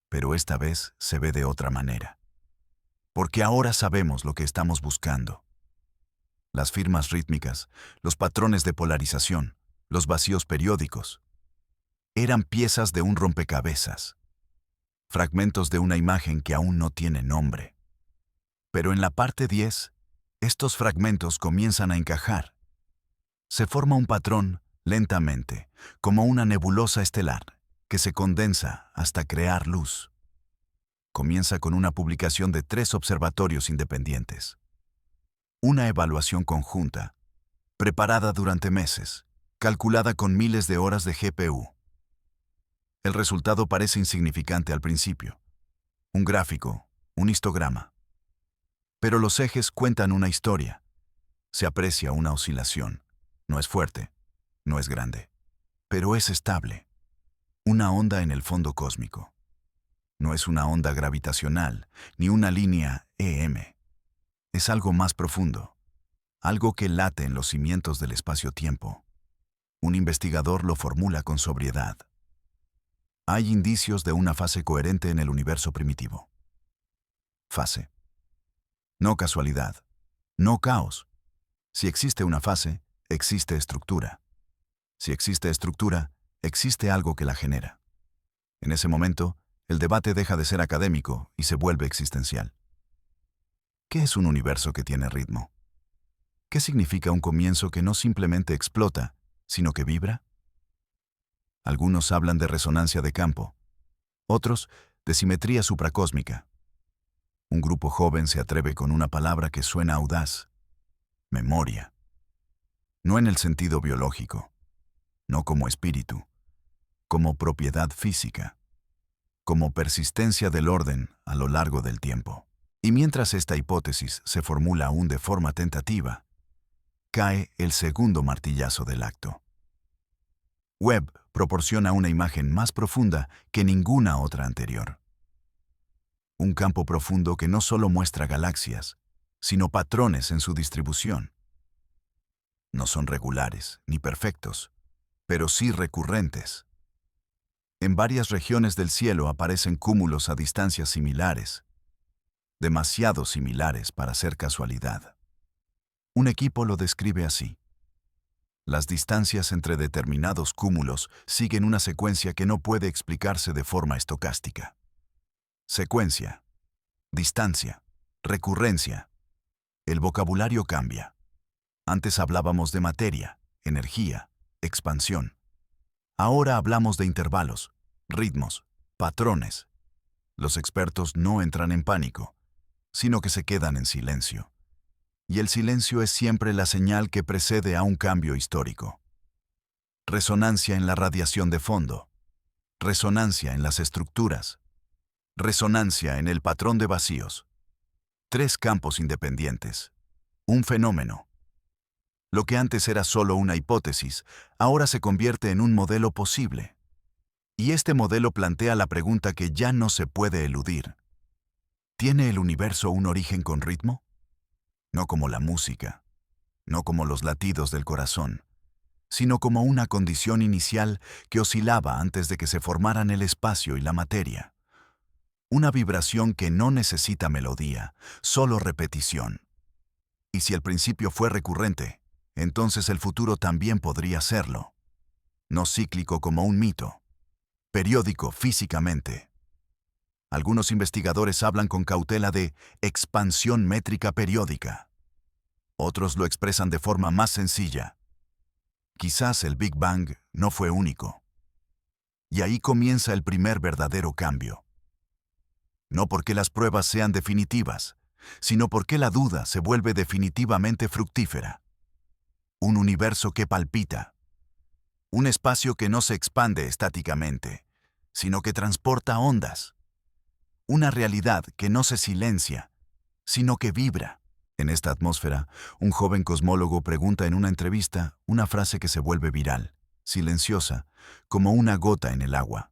Pero esta vez se ve de otra manera. Porque ahora sabemos lo que estamos buscando. Las firmas rítmicas, los patrones de polarización, los vacíos periódicos, eran piezas de un rompecabezas. Fragmentos de una imagen que aún no tiene nombre. Pero en la parte 10, estos fragmentos comienzan a encajar. Se forma un patrón lentamente, como una nebulosa estelar, que se condensa hasta crear luz. Comienza con una publicación de 3 observatorios independientes. Una evaluación conjunta, preparada durante meses, calculada con miles de horas de GPU. El resultado parece insignificante al principio. Un gráfico, un histograma. Pero los ejes cuentan una historia. Se aprecia una oscilación. No es fuerte, no es grande, pero es estable. Una onda en el fondo cósmico. No es una onda gravitacional, ni una línea EM. Es algo más profundo. Algo que late en los cimientos del espacio-tiempo. Un investigador lo formula con sobriedad. Hay indicios de una fase coherente en el universo primitivo. Fase. No casualidad. No caos. Si existe una fase, existe estructura. Si existe estructura, existe algo que la genera. En ese momento, el debate deja de ser académico y se vuelve existencial. ¿Qué es un universo que tiene ritmo? ¿Qué significa un comienzo que no simplemente explota, sino que vibra? Algunos hablan de resonancia de campo, otros de simetría supracósmica. Un grupo joven se atreve con una palabra que suena audaz: memoria. No en el sentido biológico, no como espíritu, como propiedad física, como persistencia del orden a lo largo del tiempo. Y mientras esta hipótesis se formula aún de forma tentativa, cae el segundo martillazo del acto. Webb proporciona una imagen más profunda que ninguna otra anterior. Un campo profundo que no solo muestra galaxias, sino patrones en su distribución. No son regulares ni perfectos, pero sí recurrentes. En varias regiones del cielo aparecen cúmulos a distancias similares, demasiado similares para ser casualidad. Un equipo lo describe así. Las distancias entre determinados cúmulos siguen una secuencia que no puede explicarse de forma estocástica. Secuencia. Distancia. Recurrencia. El vocabulario cambia. Antes hablábamos de materia, energía, expansión. Ahora hablamos de intervalos, ritmos, patrones. Los expertos no entran en pánico, sino que se quedan en silencio. Y el silencio es siempre la señal que precede a un cambio histórico. Resonancia en la radiación de fondo. Resonancia en las estructuras. Resonancia en el patrón de vacíos. Tres campos independientes. Un fenómeno. Lo que antes era solo una hipótesis, ahora se convierte en un modelo posible. Y este modelo plantea la pregunta que ya no se puede eludir. ¿Tiene el universo un origen con ritmo? No como la música, no como los latidos del corazón, sino como una condición inicial que oscilaba antes de que se formaran el espacio y la materia. Una vibración que no necesita melodía, solo repetición. Y si el principio fue recurrente, entonces el futuro también podría serlo. No cíclico como un mito, periódico físicamente. Algunos investigadores hablan con cautela de expansión métrica periódica. Otros lo expresan de forma más sencilla. Quizás el Big Bang no fue único. Y ahí comienza el primer verdadero cambio. No porque las pruebas sean definitivas, sino porque la duda se vuelve definitivamente fructífera. Un universo que palpita. Un espacio que no se expande estáticamente, sino que transporta ondas. Una realidad que no se silencia, sino que vibra. En esta atmósfera, un joven cosmólogo pregunta en una entrevista una frase que se vuelve viral, silenciosa, como una gota en el agua.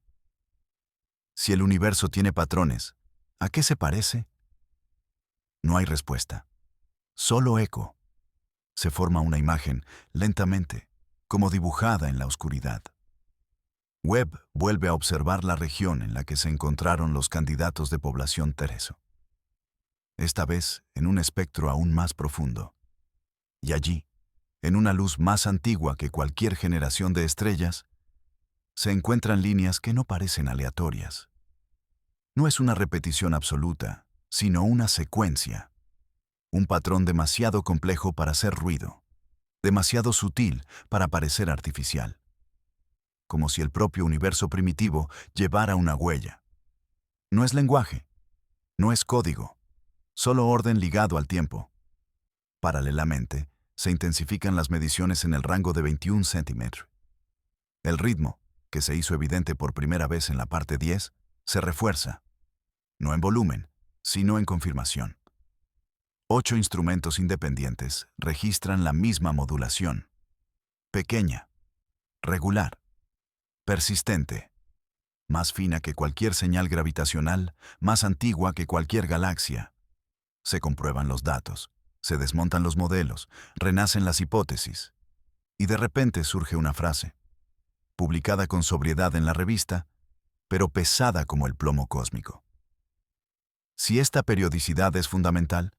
Si el universo tiene patrones, ¿a qué se parece? No hay respuesta. Solo eco. Se forma una imagen, lentamente, como dibujada en la oscuridad. Webb vuelve a observar la región en la que se encontraron los candidatos de población Tereso. Esta vez en un espectro aún más profundo. Y allí, en una luz más antigua que cualquier generación de estrellas, se encuentran líneas que no parecen aleatorias. No es una repetición absoluta, sino una secuencia. Un patrón demasiado complejo para hacer ruido, demasiado sutil para parecer artificial. Como si el propio universo primitivo llevara una huella. No es lenguaje, no es código, solo orden ligado al tiempo. Paralelamente, se intensifican las mediciones en el rango de 21 centímetros. El ritmo, que se hizo evidente por primera vez en la parte 10, se refuerza, no en volumen, sino en confirmación. 8 instrumentos independientes registran la misma modulación. Pequeña, regular, persistente, más fina que cualquier señal gravitacional, más antigua que cualquier galaxia. Se comprueban los datos, se desmontan los modelos, renacen las hipótesis. Y de repente surge una frase, publicada con sobriedad en la revista, pero pesada como el plomo cósmico. Si esta periodicidad es fundamental,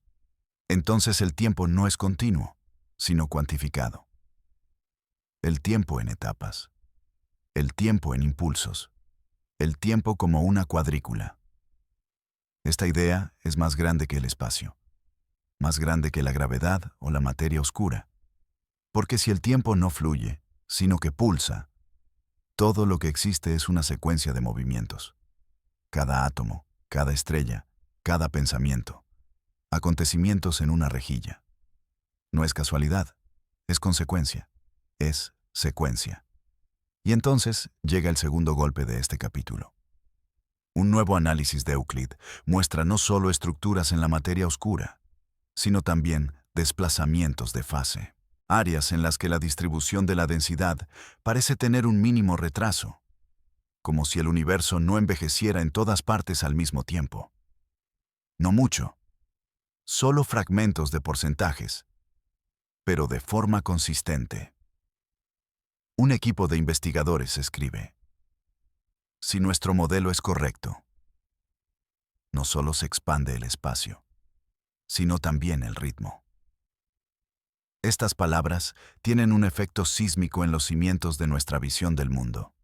entonces el tiempo no es continuo, sino cuantificado. El tiempo en etapas. El tiempo en impulsos. El tiempo como una cuadrícula. Esta idea es más grande que el espacio, más grande que la gravedad o la materia oscura. Porque si el tiempo no fluye, sino que pulsa, todo lo que existe es una secuencia de movimientos. Cada átomo, cada estrella, cada pensamiento. Acontecimientos en una rejilla. No es casualidad, es consecuencia, es secuencia. Y entonces llega el segundo golpe de este capítulo. Un nuevo análisis de Euclid muestra no solo estructuras en la materia oscura, sino también desplazamientos de fase, áreas en las que la distribución de la densidad parece tener un mínimo retraso, como si el universo no envejeciera en todas partes al mismo tiempo. No mucho, solo fragmentos de porcentajes, pero de forma consistente. Un equipo de investigadores escribe: si nuestro modelo es correcto, no solo se expande el espacio, sino también el ritmo. Estas palabras tienen un efecto sísmico en los cimientos de nuestra visión del mundo.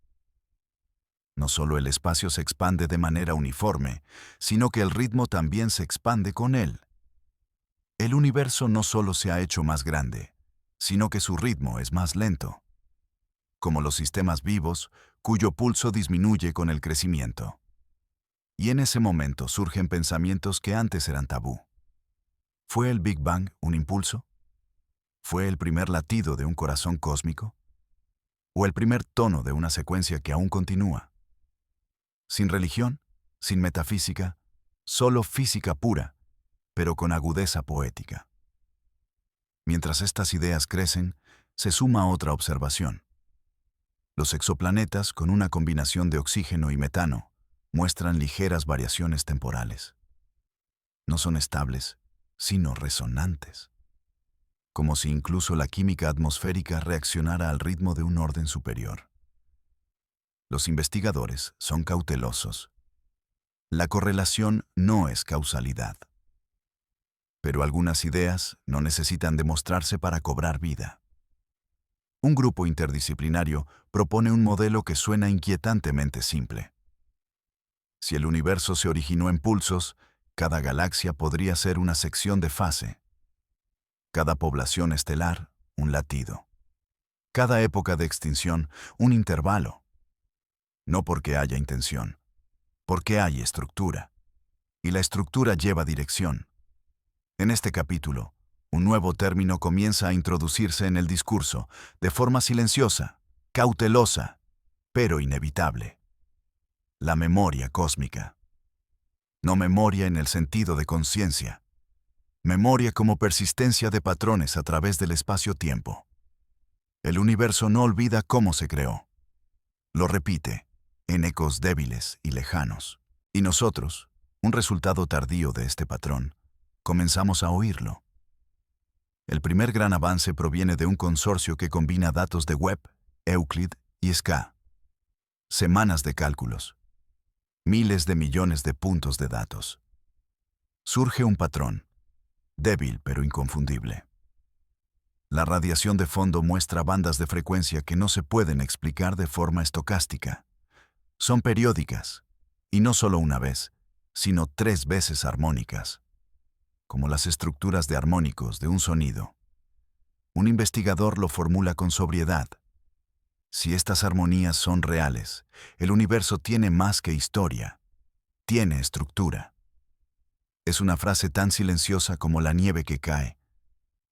No solo el espacio se expande de manera uniforme, sino que el ritmo también se expande con él. El universo no solo se ha hecho más grande, sino que su ritmo es más lento, como los sistemas vivos, cuyo pulso disminuye con el crecimiento. Y en ese momento surgen pensamientos que antes eran tabú. ¿Fue el Big Bang un impulso? ¿Fue el primer latido de un corazón cósmico? ¿O el primer tono de una secuencia que aún continúa? Sin religión, sin metafísica, solo física pura, pero con agudeza poética. Mientras estas ideas crecen, se suma otra observación. Los exoplanetas, con una combinación de oxígeno y metano, muestran ligeras variaciones temporales. No son estables, sino resonantes, como si incluso la química atmosférica reaccionara al ritmo de un orden superior. Los investigadores son cautelosos. La correlación no es causalidad. Pero algunas ideas no necesitan demostrarse para cobrar vida. Un grupo interdisciplinario propone un modelo que suena inquietantemente simple. Si el universo se originó en pulsos, cada galaxia podría ser una sección de fase. Cada población estelar, un latido. Cada época de extinción, un intervalo. No porque haya intención, porque hay estructura. Y la estructura lleva dirección. En este capítulo, un nuevo término comienza a introducirse en el discurso, de forma silenciosa, cautelosa, pero inevitable. La memoria cósmica. No memoria en el sentido de conciencia. Memoria como persistencia de patrones a través del espacio-tiempo. El universo no olvida cómo se creó. Lo repite, en ecos débiles y lejanos. Y nosotros, un resultado tardío de este patrón, comenzamos a oírlo. El primer gran avance proviene de un consorcio que combina datos de Webb, Euclid y SK. Semanas de cálculos. Miles de millones de puntos de datos. Surge un patrón, débil pero inconfundible. La radiación de fondo muestra bandas de frecuencia que no se pueden explicar de forma estocástica. Son periódicas, y no solo una vez, sino 3 veces armónicas, como las estructuras de armónicos de un sonido. Un investigador lo formula con sobriedad. Si estas armonías son reales, el universo tiene más que historia, tiene estructura. Es una frase tan silenciosa como la nieve que cae,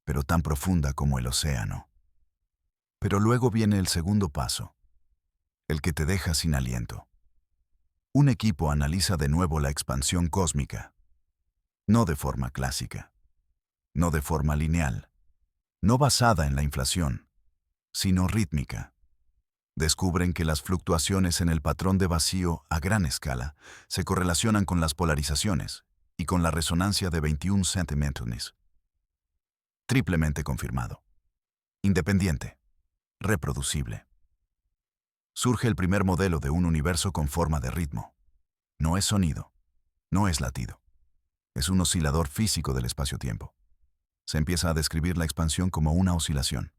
pero tan profunda como el océano. Pero luego viene el segundo paso, el que te deja sin aliento. Un equipo analiza de nuevo la expansión cósmica, no de forma clásica, no de forma lineal, no basada en la inflación, sino rítmica. Descubren que las fluctuaciones en el patrón de vacío a gran escala se correlacionan con las polarizaciones y con la resonancia de 21 centímetros. Triplemente confirmado. Independiente. Reproducible. Surge el primer modelo de un universo con forma de ritmo. No es sonido, no es latido. Es un oscilador físico del espacio-tiempo. Se empieza a describir la expansión como una oscilación.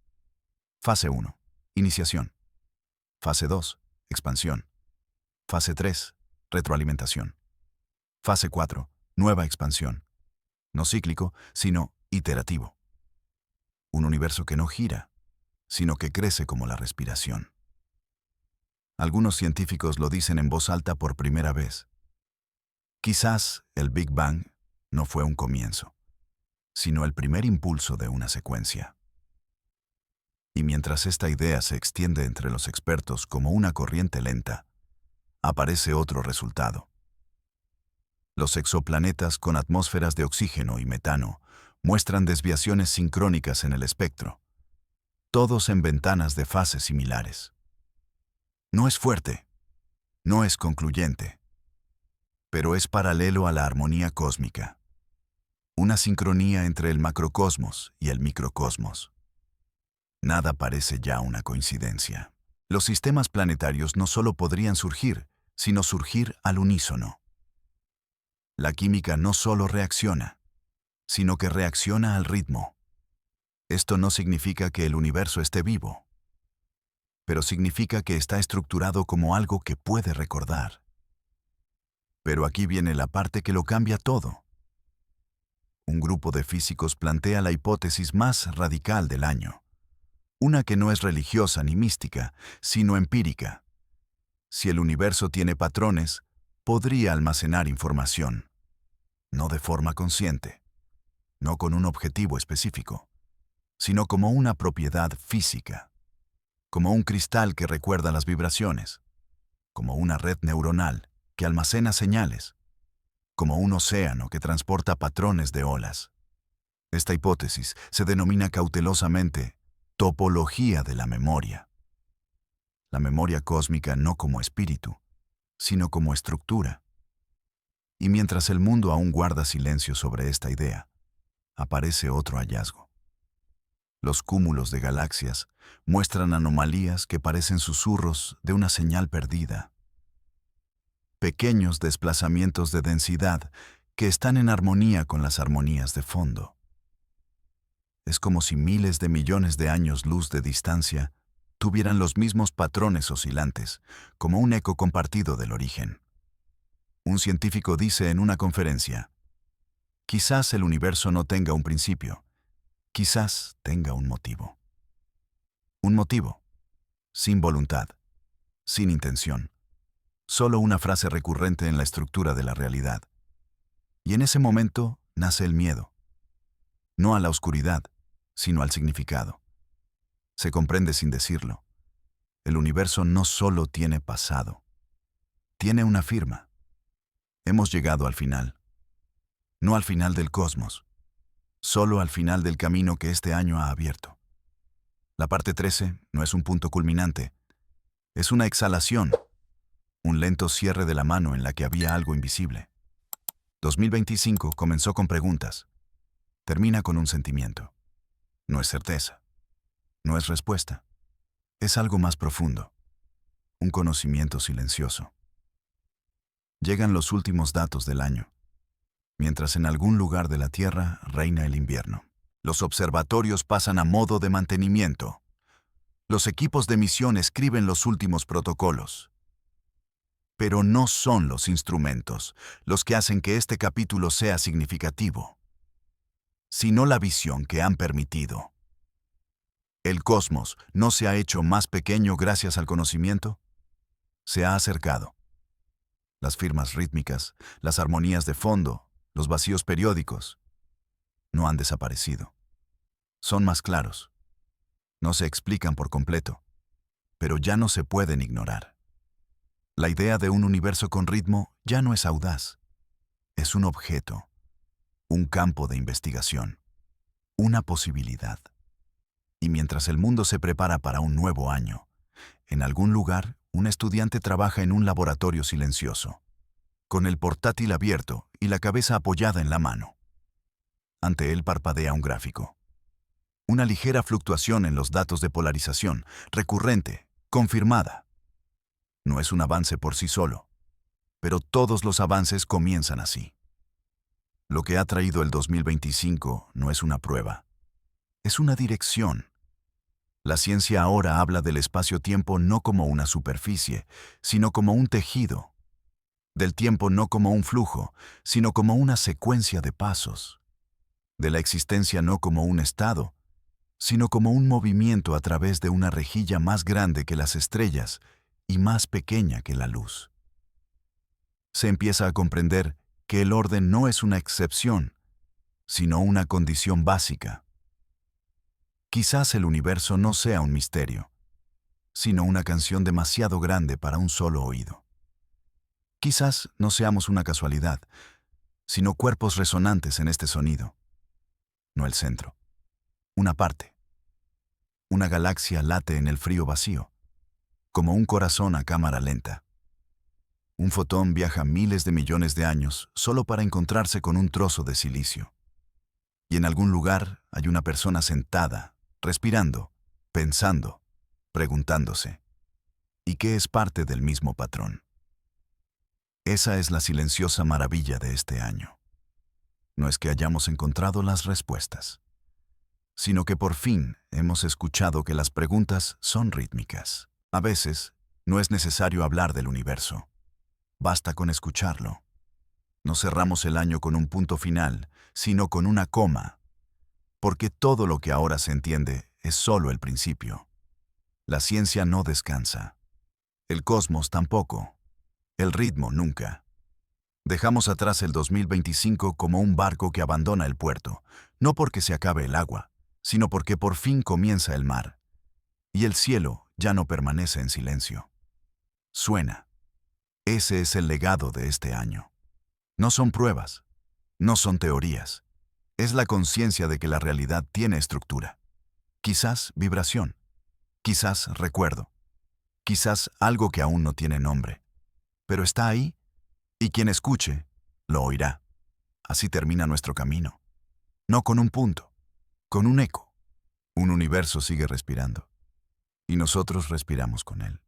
Fase 1. Iniciación. Fase 2. Expansión. Fase 3. Retroalimentación. Fase 4. Nueva expansión. No cíclico, sino iterativo. Un universo que no gira, sino que crece como la respiración. Algunos científicos lo dicen en voz alta por primera vez. Quizás el Big Bang no fue un comienzo, sino el primer impulso de una secuencia. Y mientras esta idea se extiende entre los expertos como una corriente lenta, aparece otro resultado. Los exoplanetas con atmósferas de oxígeno y metano muestran desviaciones sincrónicas en el espectro, todos en ventanas de fases similares. No es fuerte, no es concluyente, pero es paralelo a la armonía cósmica, una sincronía entre el macrocosmos y el microcosmos. Nada parece ya una coincidencia. Los sistemas planetarios no solo podrían surgir, sino surgir al unísono. La química no solo reacciona, sino que reacciona al ritmo. Esto no significa que el universo esté vivo, pero significa que está estructurado como algo que puede recordar. Pero aquí viene la parte que lo cambia todo. Un grupo de físicos plantea la hipótesis más radical del año, una que no es religiosa ni mística, sino empírica. Si el universo tiene patrones, podría almacenar información, no de forma consciente, no con un objetivo específico, sino como una propiedad física, como un cristal que recuerda las vibraciones, como una red neuronal que almacena señales, como un océano que transporta patrones de olas. Esta hipótesis se denomina cautelosamente topología de la memoria. La memoria cósmica no como espíritu, sino como estructura. Y mientras el mundo aún guarda silencio sobre esta idea, aparece otro hallazgo. Los cúmulos de galaxias muestran anomalías que parecen susurros de una señal perdida. Pequeños desplazamientos de densidad que están en armonía con las armonías de fondo. Es como si miles de millones de años luz de distancia tuvieran los mismos patrones oscilantes, como un eco compartido del origen. Un científico dice en una conferencia, quizás el universo no tenga un principio, quizás tenga un motivo. Un motivo, sin voluntad, sin intención, solo una frase recurrente en la estructura de la realidad. Y en ese momento nace el miedo, no a la oscuridad, sino al significado. Se comprende sin decirlo. El universo no solo tiene pasado, tiene una firma. Hemos llegado al final. No al final del cosmos, solo al final del camino que este año ha abierto. La parte 13 no es un punto culminante, es una exhalación, un lento cierre de la mano en la que había algo invisible. 2025 comenzó con preguntas, termina con un sentimiento. No es certeza, no es respuesta, es algo más profundo, un conocimiento silencioso. Llegan los últimos datos del año, mientras en algún lugar de la Tierra reina el invierno. Los observatorios pasan a modo de mantenimiento. Los equipos de misión escriben los últimos protocolos. Pero no son los instrumentos los que hacen que este capítulo sea significativo, sino la visión que han permitido. ¿El cosmos no se ha hecho más pequeño gracias al conocimiento? Se ha acercado. Las firmas rítmicas, las armonías de fondo, los vacíos periódicos, no han desaparecido. Son más claros. No se explican por completo, pero ya no se pueden ignorar. La idea de un universo con ritmo ya no es audaz. Es un objeto, un campo de investigación, una posibilidad. Y mientras el mundo se prepara para un nuevo año, en algún lugar, un estudiante trabaja en un laboratorio silencioso, con el portátil abierto y la cabeza apoyada en la mano. Ante él parpadea un gráfico. Una ligera fluctuación en los datos de polarización, recurrente, confirmada. No es un avance por sí solo, pero todos los avances comienzan así. Lo que ha traído el 2025 no es una prueba, es una dirección. La ciencia ahora habla del espacio-tiempo no como una superficie, sino como un tejido. Del tiempo no como un flujo, sino como una secuencia de pasos. De la existencia no como un estado, sino como un movimiento a través de una rejilla más grande que las estrellas y más pequeña que la luz. Se empieza a comprender que el orden no es una excepción, sino una condición básica. Quizás el universo no sea un misterio, sino una canción demasiado grande para un solo oído. Quizás no seamos una casualidad, sino cuerpos resonantes en este sonido. No el centro, una parte. Una galaxia late en el frío vacío, como un corazón a cámara lenta. Un fotón viaja miles de millones de años solo para encontrarse con un trozo de silicio. Y en algún lugar hay una persona sentada, respirando, pensando, preguntándose. ¿Y qué es parte del mismo patrón? Esa es la silenciosa maravilla de este año. No es que hayamos encontrado las respuestas, sino que por fin hemos escuchado que las preguntas son rítmicas. A veces, no es necesario hablar del universo. Basta con escucharlo. No cerramos el año con un punto final, sino con una coma, porque todo lo que ahora se entiende es solo el principio. La ciencia no descansa. El cosmos tampoco. El ritmo nunca. Dejamos atrás el 2025 como un barco que abandona el puerto, no porque se acabe el agua, sino porque por fin comienza el mar. Y el cielo ya no permanece en silencio. Suena. Ese es el legado de este año. No son pruebas, no son teorías. Es la conciencia de que la realidad tiene estructura. Quizás vibración, quizás recuerdo, quizás algo que aún no tiene nombre. Pero está ahí, y quien escuche, lo oirá. Así termina nuestro camino. No con un punto, con un eco. Un universo sigue respirando, y nosotros respiramos con él.